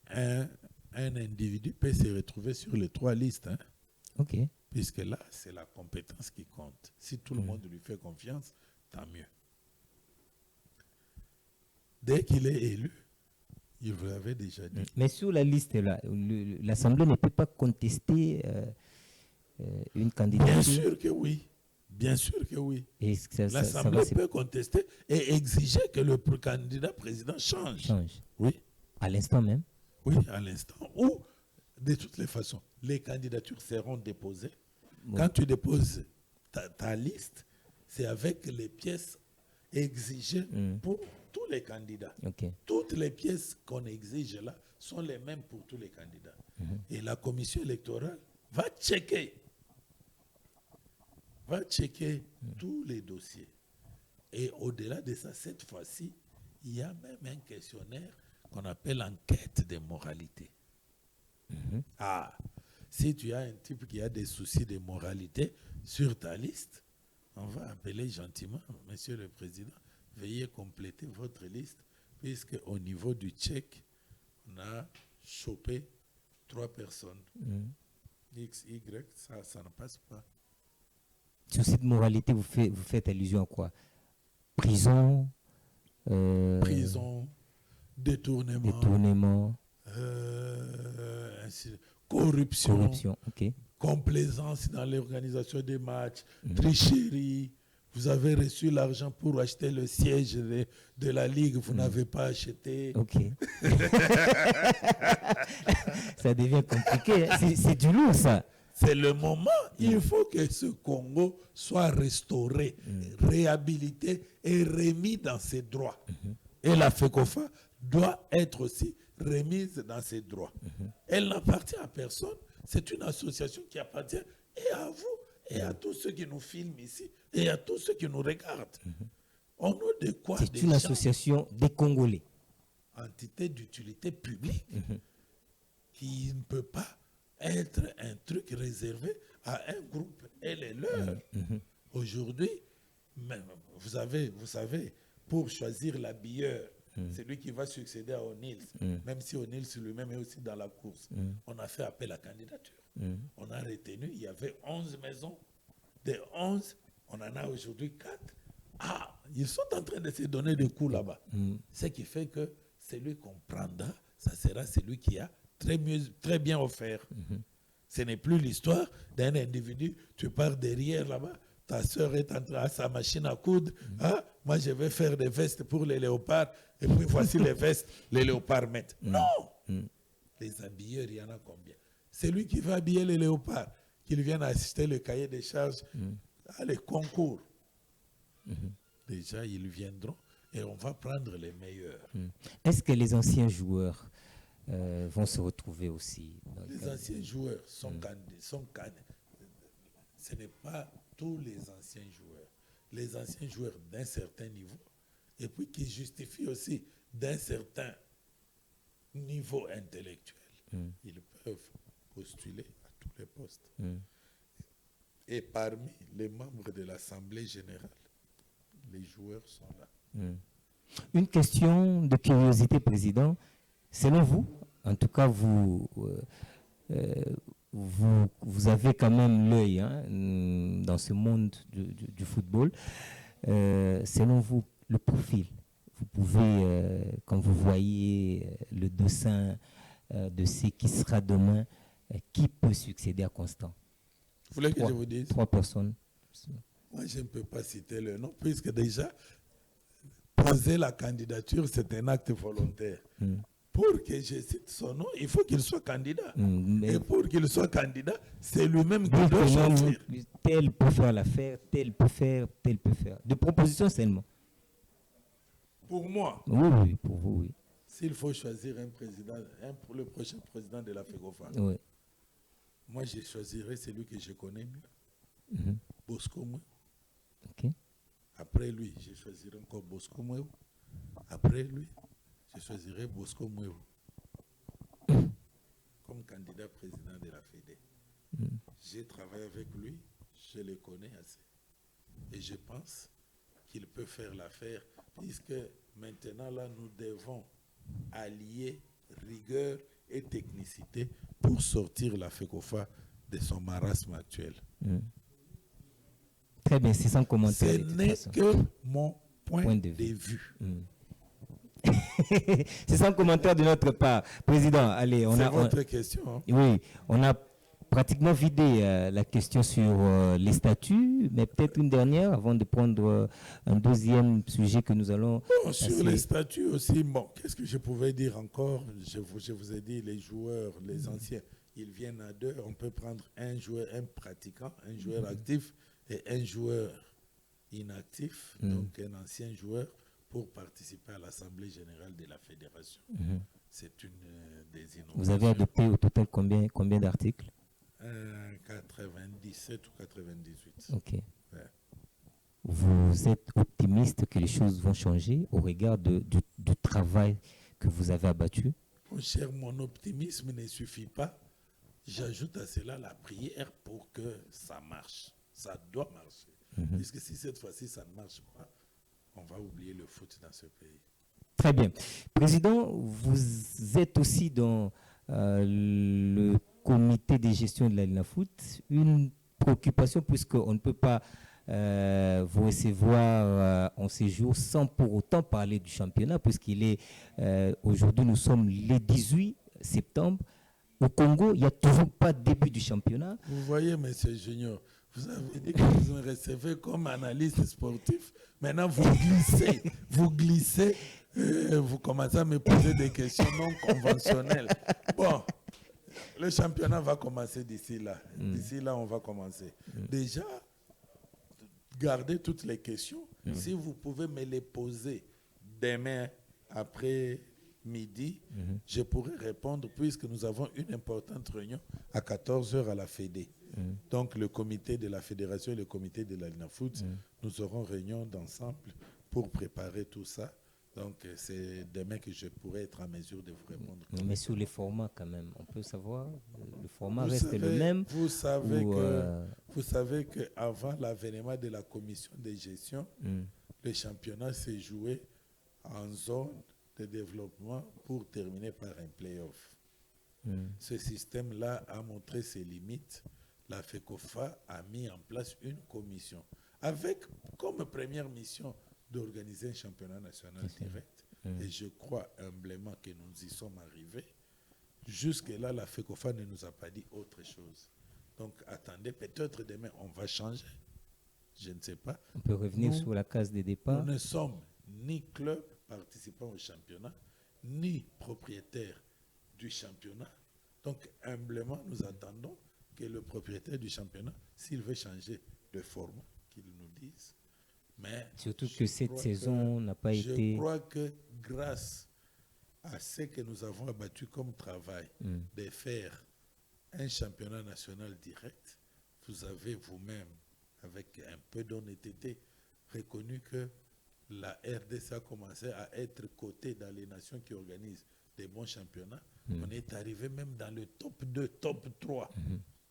un individu peut se retrouver sur les 3 listes. Hein? Ok. Puisque là, c'est la compétence qui compte. Si tout le monde lui fait confiance, tant mieux. Dès qu'il est élu, il vous l'avait déjà dit. Mais sur la liste, là, l'Assemblée ne peut pas contester une candidature. Bien sûr que oui. Bien sûr que oui. L'Assemblée peut contester et exiger que le candidat président change. Oui. À l'instant même. Oui, à l'instant. Ou, de toutes les façons, les candidatures seront déposées. Bon. Quand tu déposes ta liste, c'est avec les pièces exigées pour tous les candidats. Okay. Toutes les pièces qu'on exige là sont les mêmes pour tous les candidats. Et la commission électorale va checker tous les dossiers. Et au-delà de ça, cette fois-ci, il y a même un questionnaire qu'on appelle enquête de moralité. Si tu as un type qui a des soucis de moralité sur ta liste, on va appeler gentiment, Monsieur le Président, veuillez compléter votre liste, puisque au niveau du check, on a chopé 3 personnes. X, Y, ça ne passe pas. Souci de moralité, vous faites allusion à quoi? Prison, détournement, corruption, okay. Complaisance dans l'organisation des matchs, tricherie. Vous avez reçu l'argent pour acheter le siège de la Ligue, vous n'avez pas acheté. Ok. Ça devient compliqué. C'est du lourd, ça. C'est le moment, il faut que ce Congo soit restauré, réhabilité et remis dans ses droits. Et la FECOFA doit être aussi remise dans ses droits. Elle n'appartient à personne, c'est une association qui appartient et à vous, et à tous ceux qui nous filment ici, et à tous ceux qui nous regardent. On a de quoi. C'est une association des Congolais. Entité d'utilité publique qui ne peut pas être un truc réservé à un groupe et les leurs. Aujourd'hui, vous savez, pour choisir l'habilleur, c'est lui qui va succéder à O'Neill, même si O'Neill lui-même est aussi dans la course. On a fait appel à candidature. On a retenu, il y avait 11 maisons. Des 11, on en a aujourd'hui 4. Ils sont en train de se donner des coups là-bas. Ce qui fait que celui qu'on prendra, ça sera celui qui a très bien offert. Ce n'est plus l'histoire d'un individu, tu pars derrière là-bas, ta soeur est en train à sa machine à coudre, moi je vais faire des vestes pour les léopards, et puis voici les vestes, les léopards mettent. Non! Les habilleurs, il y en a combien? C'est lui qui va habiller les léopards, qu'ils viennent assister le cahier des charges à les concours. Déjà, ils viendront et on va prendre les meilleurs. Est-ce que les anciens joueurs vont se retrouver aussi Les anciens joueurs sont candidats. Ce n'est pas tous les anciens joueurs. Les anciens joueurs d'un certain niveau et puis qui justifient aussi d'un certain niveau intellectuel. Ils peuvent postuler à tous les postes. Et parmi les membres de l'Assemblée générale, les joueurs sont là. Une question de curiosité, Président. Selon vous, en tout cas, vous avez quand même l'œil dans ce monde du football. Selon vous, le profil, vous pouvez, quand vous voyez le dessin de ce qui sera demain, qui peut succéder à Constant? Vous voulez que je vous dise? 3 personnes. Moi, je ne peux pas citer le nom, puisque déjà, poser la candidature, c'est un acte volontaire. Pour que je cite son nom, il faut qu'il soit candidat. Et pour qu'il soit candidat, c'est lui-même qui doit choisir. Tel peut faire l'affaire, tel peut faire, tel peut faire. De propositions seulement. Pour moi, oui, pour vous, oui. S'il faut choisir un président, le prochain président de la FECOFA, Oui. moi, je choisirais celui que je connais mieux. Bosco Moué. Okay. Après lui, je choisirai encore Bosco Moué. Après lui, je choisirai Bosco Moué comme candidat président de la FEDE. J'ai travaillé avec lui, je le connais assez. Et je pense qu'il peut faire l'affaire, puisque maintenant, là, nous devons allier rigueur et technicité pour sortir la FECOFA de son marasme actuel. Très bien, c'est sans commentaire. Ce n'est que mon point de vue. C'est sans commentaire de notre part. Président, allez, c'est votre question. Hein? Oui, on a pratiquement vidé la question sur les statuts, mais peut-être une dernière avant de prendre un deuxième sujet que nous allons... sur les statuts aussi, bon, qu'est-ce que je pouvais dire encore? Je vous ai dit, les joueurs, les anciens, ils viennent à deux. On peut prendre un joueur, un pratiquant, un joueur actif et un joueur inactif, donc un ancien joueur, pour participer à l'Assemblée générale de la Fédération. C'est une des innovations. Vous avez adopté au total combien d'articles? 97 ou 98. Ok. Ouais. Vous êtes optimiste que les choses vont changer au regard du travail que vous avez abattu? Mon cher, mon optimisme ne suffit pas. J'ajoute à cela la prière pour que ça marche. Ça doit marcher. Puisque si cette fois-ci ça ne marche pas, on va oublier le foot dans ce pays. Très bien. Président, vous êtes aussi dans le comité de gestion de la LINAFoot. Une préoccupation, puisqu'on ne peut pas vous recevoir en séjour sans pour autant parler du championnat, puisqu'il est aujourd'hui, nous sommes le 18 septembre. Au Congo, il n'y a toujours pas de début du championnat. Vous voyez, M. Junior, vous avez dit que vous me recevez comme analyste sportif. Maintenant, vous glissez, vous commencez à me poser des questions non conventionnelles. Bon, le championnat va commencer d'ici là. D'ici là, on va commencer. Déjà, gardez toutes les questions. Si vous pouvez me les poser demain après midi, je pourrai répondre, puisque nous avons une importante réunion à 14h à la FEDE. Donc le comité de la fédération et le comité de la LINAFoot, nous aurons réunion d'ensemble pour préparer tout ça. Donc c'est demain que je pourrai être en mesure de vous répondre. Mais sur les formats quand même, on peut savoir, le format reste le même. Vous savez qu'avant l'avènement de la commission de gestion, le championnat s'est joué en zone de développement pour terminer par un play-off. Ce système-là a montré ses limites. La FECOFA a mis en place une commission avec comme première mission d'organiser un championnat national direct. Et je crois humblement que nous y sommes arrivés. Jusque-là, la FECOFA ne nous a pas dit autre chose. Donc attendez, peut-être demain on va changer. Je ne sais pas. On peut revenir sur la case des départs. Nous ne sommes ni club participant au championnat, ni propriétaire du championnat. Donc humblement, nous attendons que le propriétaire du championnat, s'il veut changer de format, qu'il nous dise. Mais surtout que cette saison n'a pas été... Je crois que grâce à ce que nous avons abattu comme travail de faire un championnat national direct, vous avez vous-même, avec un peu d'honnêteté, reconnu que la RDC a commencé à être cotée dans les nations qui organisent des bons championnats. On est arrivé même dans le top 2, top 3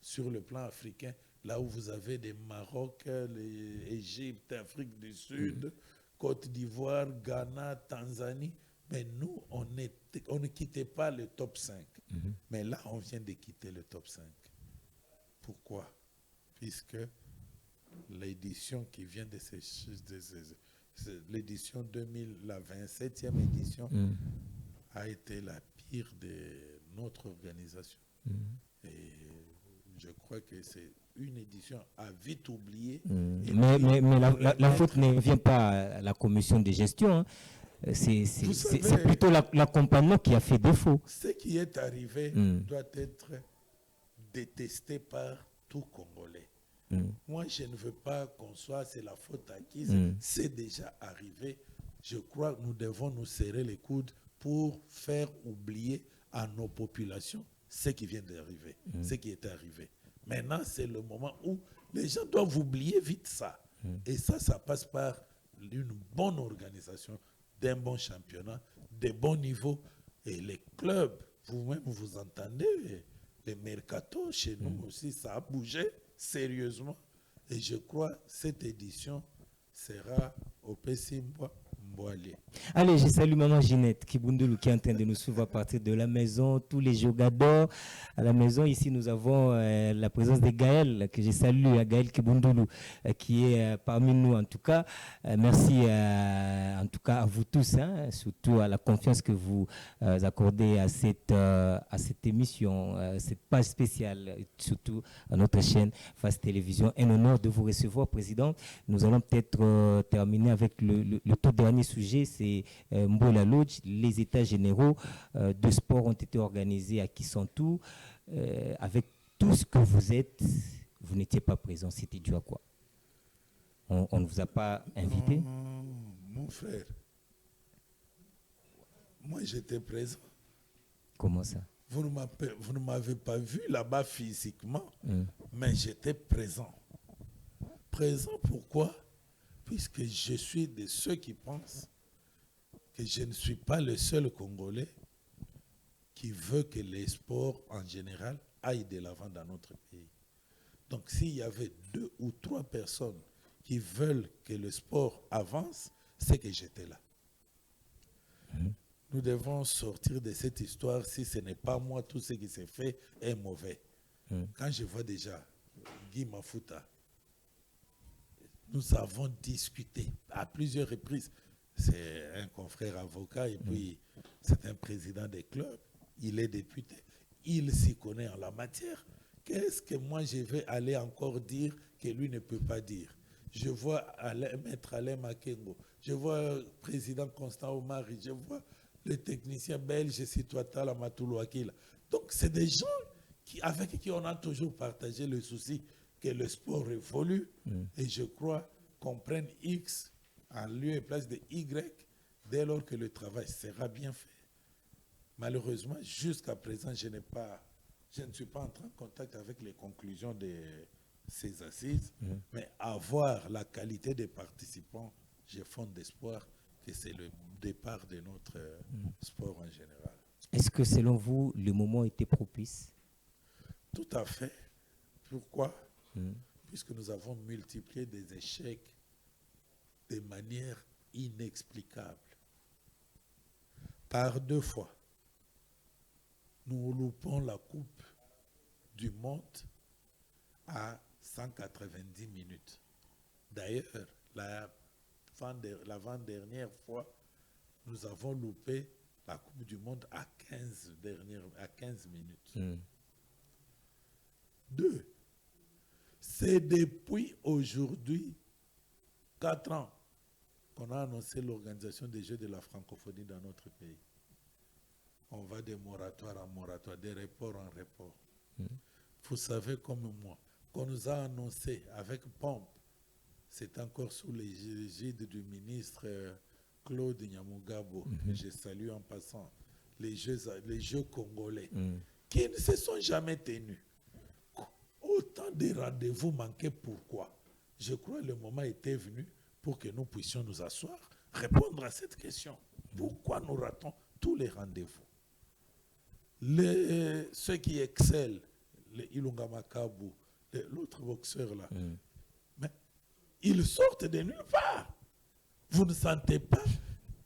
sur le plan africain, là où vous avez des Maroc, l'Égypte, Afrique du Sud, Côte d'Ivoire, Ghana, Tanzanie. Mais nous, on ne quittait pas le top 5. Mais là, on vient de quitter le top 5. Pourquoi? Puisque l'édition qui vient de l'édition 2000, la 27e édition, a été la pire de notre organisation. Et je crois que c'est une édition à vite oublier. Mais la faute ne vient pas à la commission de gestion. Hein. C'est plutôt l'accompagnement qui a fait défaut. Ce qui est arrivé doit être détesté par tout Congolais. Moi, je ne veux pas qu'on soit, c'est la faute acquise. C'est déjà arrivé. Je crois que nous devons nous serrer les coudes pour faire oublier à nos populations ce qui vient d'arriver, ce qui est arrivé. Maintenant, c'est le moment où les gens doivent oublier vite ça. Et ça passe par une bonne organisation, d'un bon championnat, des bons niveaux. Et les clubs, vous-même, vous entendez, les mercatos, chez nous aussi, ça a bougé sérieusement. Et je crois que cette édition sera au Pessimbois. Allez, je salue maman Ginette Kibundulu qui est en train de nous suivre à partir de la maison, tous les jogadors à la maison. Ici, nous avons la présence de Gaël, que je salue, à Gaël Kibundulu, qui est parmi nous en tout cas. Merci en tout cas à vous tous, hein, surtout à la confiance que vous accordez à cette émission, cette page spéciale, surtout à notre chaîne Face Télévision. Un honneur de vous recevoir, Président. Nous allons peut-être terminer avec le tout dernier sujet, c'est Mbola Lodge. Les états généraux de sport ont été organisés à Kisantu. Avec tout ce que vous êtes, vous n'étiez pas présent. C'était dû à quoi? On ne vous a pas invité? Mon frère, moi j'étais présent. Comment ça? Vous ne m'avez pas vu là-bas physiquement, mais j'étais présent. Présent pourquoi? Puisque je suis de ceux qui pensent que je ne suis pas le seul Congolais qui veut que les sports en général aillent de l'avant dans notre pays. Donc s'il y avait 2 ou 3 personnes qui veulent que le sport avance, c'est que j'étais là. Nous devons sortir de cette histoire. Si ce n'est pas moi, tout ce qui s'est fait est mauvais. Quand je vois déjà Guy Mafuta, nous avons discuté à plusieurs reprises. C'est un confrère avocat et puis c'est un président des clubs. Il est député. Il s'y connaît en la matière. Qu'est-ce que moi je vais aller encore dire que lui ne peut pas dire? Je vois Maître Alain Makengo. Je vois le président Constant Omari. Je vois le technicien belge Situatala Matoulou Akila. Donc c'est des gens avec qui on a toujours partagé le souci que le sport évolue et je crois qu'on prenne X en lieu et place de Y dès lors que le travail sera bien fait. Malheureusement, jusqu'à présent, je ne suis pas entré en contact avec les conclusions de ces assises, mais avoir la qualité des participants, je fonde d'espoir que c'est le départ de notre sport en général. Est-ce que selon vous, le moment était propice? Tout à fait. Pourquoi? Puisque nous avons multiplié des échecs de manière inexplicable. Par 2 fois, nous loupons la Coupe du Monde à 190 minutes. D'ailleurs, l'avant-dernière fois, nous avons loupé la Coupe du Monde à 15 minutes. 2. C'est depuis aujourd'hui, 4 ans, qu'on a annoncé l'organisation des Jeux de la francophonie dans notre pays. On va de moratoire en moratoire, de report en report. vous savez comme moi, qu'on nous a annoncé avec pompe, c'est encore sous l'égide du ministre Claude Nyamugabo, que je salue en passant, les Jeux congolais, qui ne se sont jamais tenus. Autant de rendez-vous manqués, pourquoi? Je crois que le moment était venu pour que nous puissions nous asseoir, répondre à cette question. Pourquoi nous ratons tous les rendez-vous? Ceux qui excellent, les Ilunga Makabu, l'autre boxeur là, mais ils sortent de nulle part. Vous ne sentez pas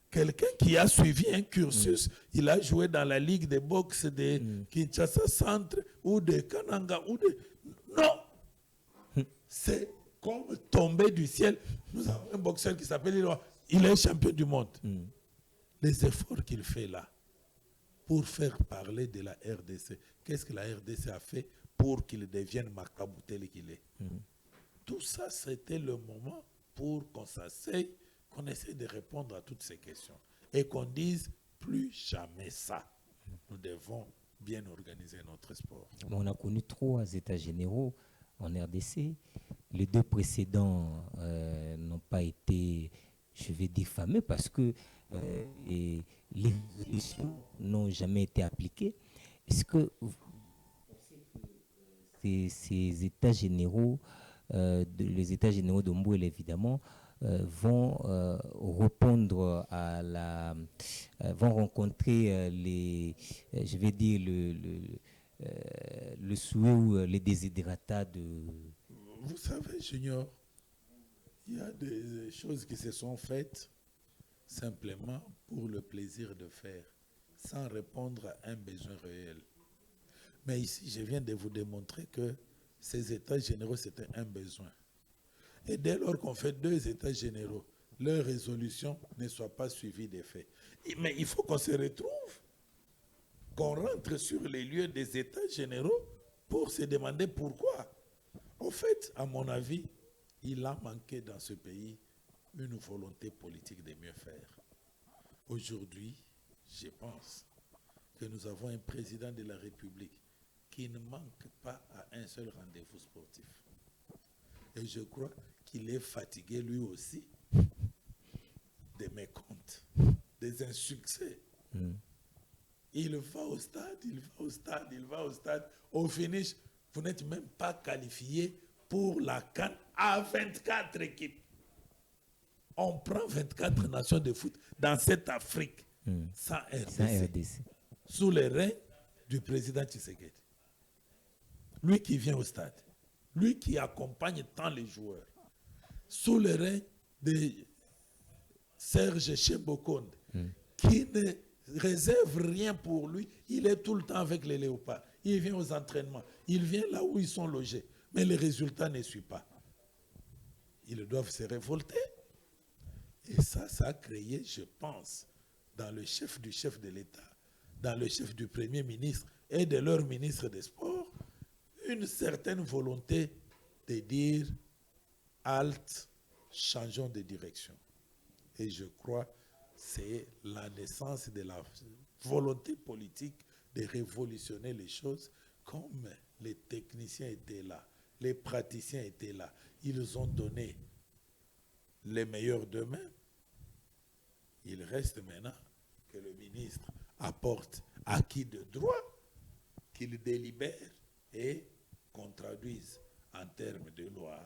quelqu'un qui a suivi un cursus, il a joué dans la ligue de boxe de Kinshasa Centre ou de Kananga ou de... Non! C'est comme tomber du ciel. Nous avons un boxeur qui s'appelle Iloa. Il est champion du monde. Les efforts qu'il fait là pour faire parler de la RDC, qu'est-ce que la RDC a fait pour qu'il devienne Makabu tel qu'il est? Tout ça, c'était le moment pour qu'on s'asseye, qu'on essaie de répondre à toutes ces questions et qu'on dise plus jamais ça. Nous devons bien organiser notre sport. On a connu 3 états généraux en RDC. Les 2 précédents n'ont pas été, je vais dire, fameux parce que les résolutions n'ont jamais été appliquées. Est-ce que ces états généraux, les états généraux de Mbouel évidemment, vont répondre à la, vont rencontrer les, je vais dire le souhait ou les desiderata de... Vous savez, Junior, il y a des choses qui se sont faites simplement pour le plaisir de faire, sans répondre à un besoin réel. Mais ici, je viens de vous démontrer que ces états généraux, c'était un besoin. Et dès lors qu'on fait 2 états généraux, leur résolution ne soit pas suivie des faits. Mais il faut qu'on se retrouve, qu'on rentre sur les lieux des états généraux pour se demander pourquoi. En fait, à mon avis, il a manqué dans ce pays une volonté politique de mieux faire. Aujourd'hui, je pense que nous avons un président de la République qui ne manque pas à un seul rendez-vous sportif. Et je crois qu'il est fatigué lui aussi des mécomptes, des insuccès. Il va au stade, il va au stade, il va au stade. Au finish, vous n'êtes même pas qualifié pour la CAN à 24 équipes. On prend 24 nations de foot dans cette Afrique sans RDC. Sous le règne du président Tshisekedi. Lui qui vient au stade, lui qui accompagne tant les joueurs, sous le règne de Serge Chembokonde, qui ne réserve rien pour lui, il est tout le temps avec les léopards, il vient aux entraînements, il vient là où ils sont logés, mais les résultats ne suivent pas. Ils doivent se révolter. Et ça a créé, je pense, dans le chef de l'État, dans le chef du Premier ministre et de leur ministre des Sports, une certaine volonté de dire halte, changeons de direction. Et je crois que c'est la naissance de la volonté politique de révolutionner les choses comme les techniciens étaient là, les praticiens étaient là. Ils ont donné les meilleurs d'eux-mêmes. Il reste maintenant que le ministre apporte acquis de droit, qu'il délibère et qu'on traduise en termes de loi,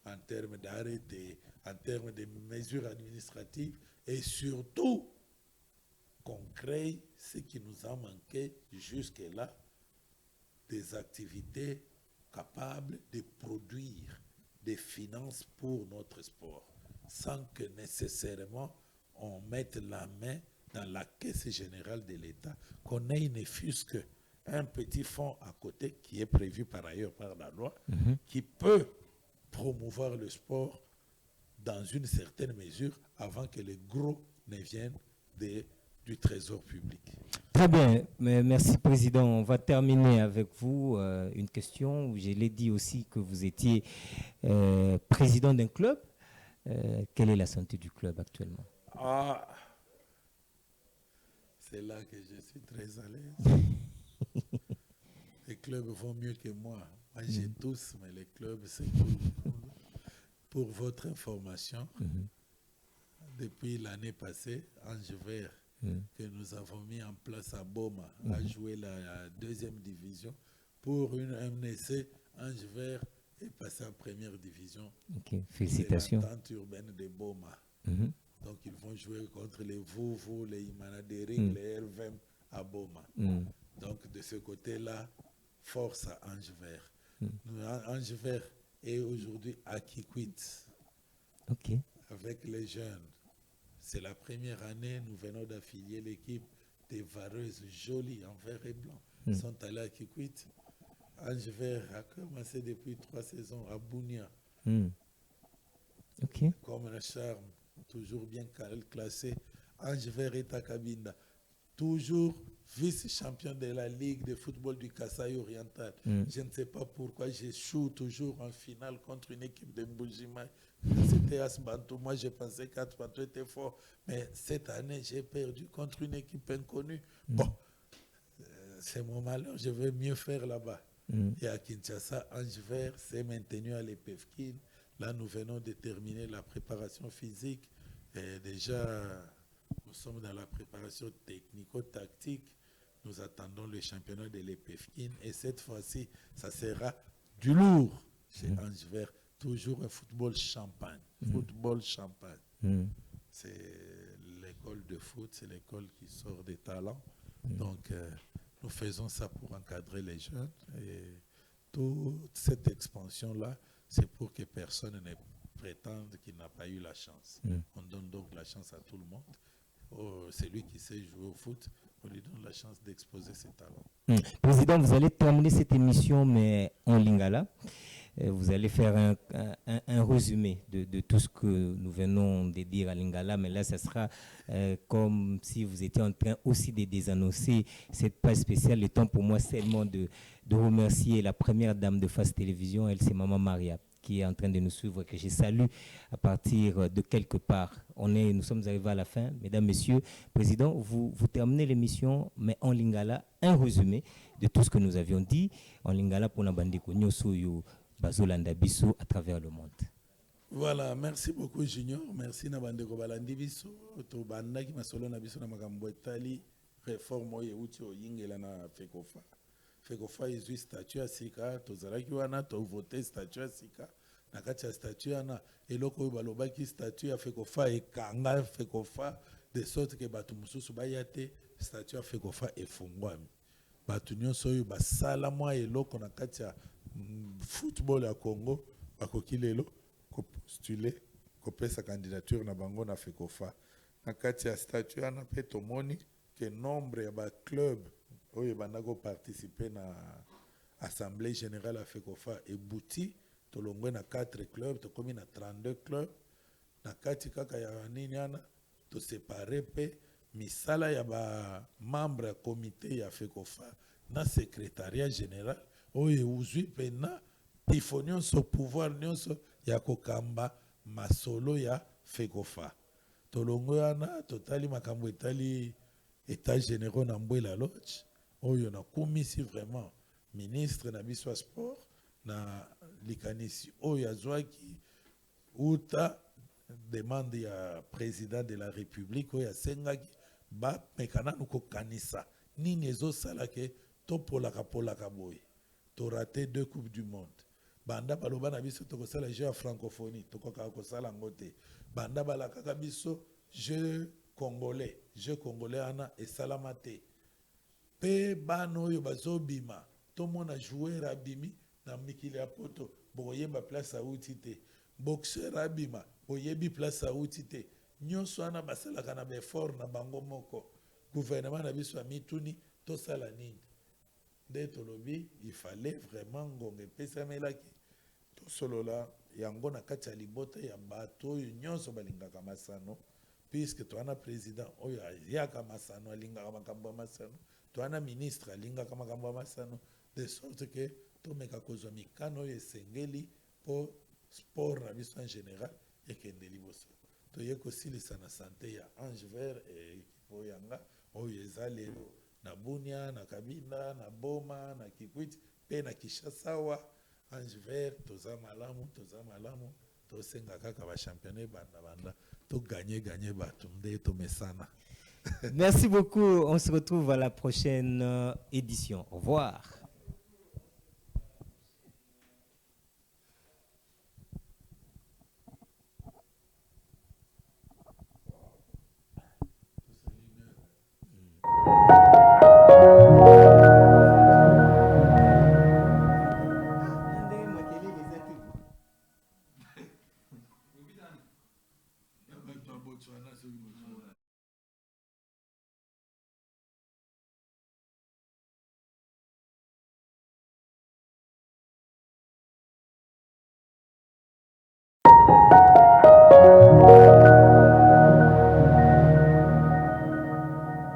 en termes d'arrêtés, en termes de mesures administratives et surtout qu'on crée ce qui nous a manqué jusque-là, des activités capables de produire des finances pour notre sport, sans que nécessairement on mette la main dans la caisse générale de l'État, qu'on ait ne fût-ce qu'un petit fonds à côté qui est prévu par ailleurs par la loi, qui peut promouvoir le sport dans une certaine mesure avant que les gros ne viennent du trésor public. Très bien, merci Président. On va terminer avec vous une question où je l'ai dit aussi que vous étiez président d'un club. Quelle est la santé du club actuellement? Ah, c'est là que je suis très à l'aise. Les clubs vont mieux que moi. Moi, j'ai tous, mais les clubs, c'est pour votre information. Depuis l'année passée, Ange Vert, que nous avons mis en place à Boma, a joué la deuxième division. Pour un essai, Ange Vert est passé en première division. Ok, félicitations. C'est l'entente urbaine de Boma. Donc, ils vont jouer contre les Vouvou, les Imanadering, les RVM à Boma. Donc, de ce côté-là, force à Ange Vert. Ange Vert est aujourd'hui à Kikwit. Ok. Avec les jeunes. C'est la première année, nous venons d'affilier l'équipe des vareuses jolies en vert et blanc. Ils sont allés à Kikwit. Ange Vert a commencé depuis 3 saisons à Bounia. Ok. Comme un charme, toujours bien classé. Ange Vert est à Kabinda. Toujours vice-champion de la Ligue de football du Kasaï oriental. Je ne sais pas pourquoi j'échoue toujours en finale contre une équipe de Mbujimai. C'était Asbantou. Moi, je pensais qu'Asbantou était fort. Mais cette année, j'ai perdu contre une équipe inconnue. Bon, c'est mon malheur. Je vais mieux faire là-bas. Et à Kinshasa, Ange Vert s'est maintenu à l'EPFKIN. Là, nous venons de terminer la préparation physique. Et déjà, nous sommes dans la préparation technico-tactique. Nous attendons le championnat de l'EPFKIN. Et cette fois-ci, ça sera du lourd chez Ange Vert. Toujours un football champagne. Football champagne. C'est l'école de foot, c'est l'école qui sort des talents. Donc, nous faisons ça pour encadrer les jeunes. Et toute cette expansion-là, c'est pour que personne ne prétende qu'il n'a pas eu la chance. On donne donc la chance à tout le monde. Celui qui sait jouer au foot, on lui donne la chance d'exposer ses talents. Président, vous allez terminer cette émission, mais en lingala. Vous allez faire un résumé de tout ce que nous venons de dire à Lingala, mais là, ça sera comme si vous étiez en train aussi de désannoncer cette page spéciale. Le temps pour moi seulement de remercier la première dame de Face Télévision, elle c'est Maman Maria, qui est en train de nous suivre, que je salue à partir de quelque part. Nous sommes arrivés à la fin. Mesdames, Messieurs, Président, vous terminez l'émission, mais en Lingala, un résumé de tout ce que nous avions dit. En Lingala, pour Nabandiko Nyosoyo, Bazolanda Bisso à travers le monde. Voilà, merci beaucoup Junior, merci Nabandeko Balandi Bisso, to banda ki masolo na biso na makambo etali réforme oyo uti oyingela na FECOFA. FECOFA izwi statut ya sika, tozalaki wana to voter statut ya sika, na kati ya statut yana eloko oyo balobaki statut ya FECOFA ekanga FECOFA de sorte que bato mususu baya te statut ya FECOFA efungwami. Bato nyonso oyo basala mwa eloko na kati ya football à Congo, bakoki lelo ko postuler ko pesa candidature na bango na FECOFA. Na kati ya statut ana pe tomoni que nombre ya ba club oyo bandako participer na assemblée générale à FECOFA ebouti tolongwe na 4 clubs, tokomi na 32 clubs. Na kati kaka ya nini ana to séparer pe misala ya ba membre ya comité ya FECOFA na secrétariat général oyo uzwi pena tifo nyonso pouvoir nyonso ya kokamba masolo ya FECOFA. Tolongo yana totali makambo etali état généraux na Mbwela Lodge oyo na kumisi vraiment ministre na biso sport na likanisi oyo azwaki uta demande ya président de la république oyo asengaki bapekana kokanisa nini ezosala ke topolaka boye to raté 2 coupes du monde. Banda baloba na biso tokosala jeu ya francophonie tokoka kosala ngote. Banda balakaka biso jeu congolais ana esalama te. Pe bano oyo bazobima tomona joueur abimi na mikili ya poto boyeba place auti te. Boxeur abima boyebi place auti te. Nyonso ana basalaka na effort na bango moko. Gouvernement na biso amituni tosala nini? Dès tolobi, il fallait vraiment ngonge pesamelaki to solola yango na kati ya libota ya bato oyo nyonso balingaka masano, puisque toana président oyo ayaka masano alingaka makambo ya masano, toana ministre alingaka makambo ya masano, de sorte que tomeka kozwa mikano oyo esengeli po sport na biso en général ekende liboso. Toye kosilisa na santé ya Ange Vert et ekipo yanga oyo eza lelo na Bunia, na Kabinda, na Boma, na Kikwit, pe na Kishasawa, Ange Vert, toza malamu, to senga kaka ba championné banda, to gagner batumde, to mesana. Merci beaucoup. On se retrouve à la prochaine édition. Au revoir.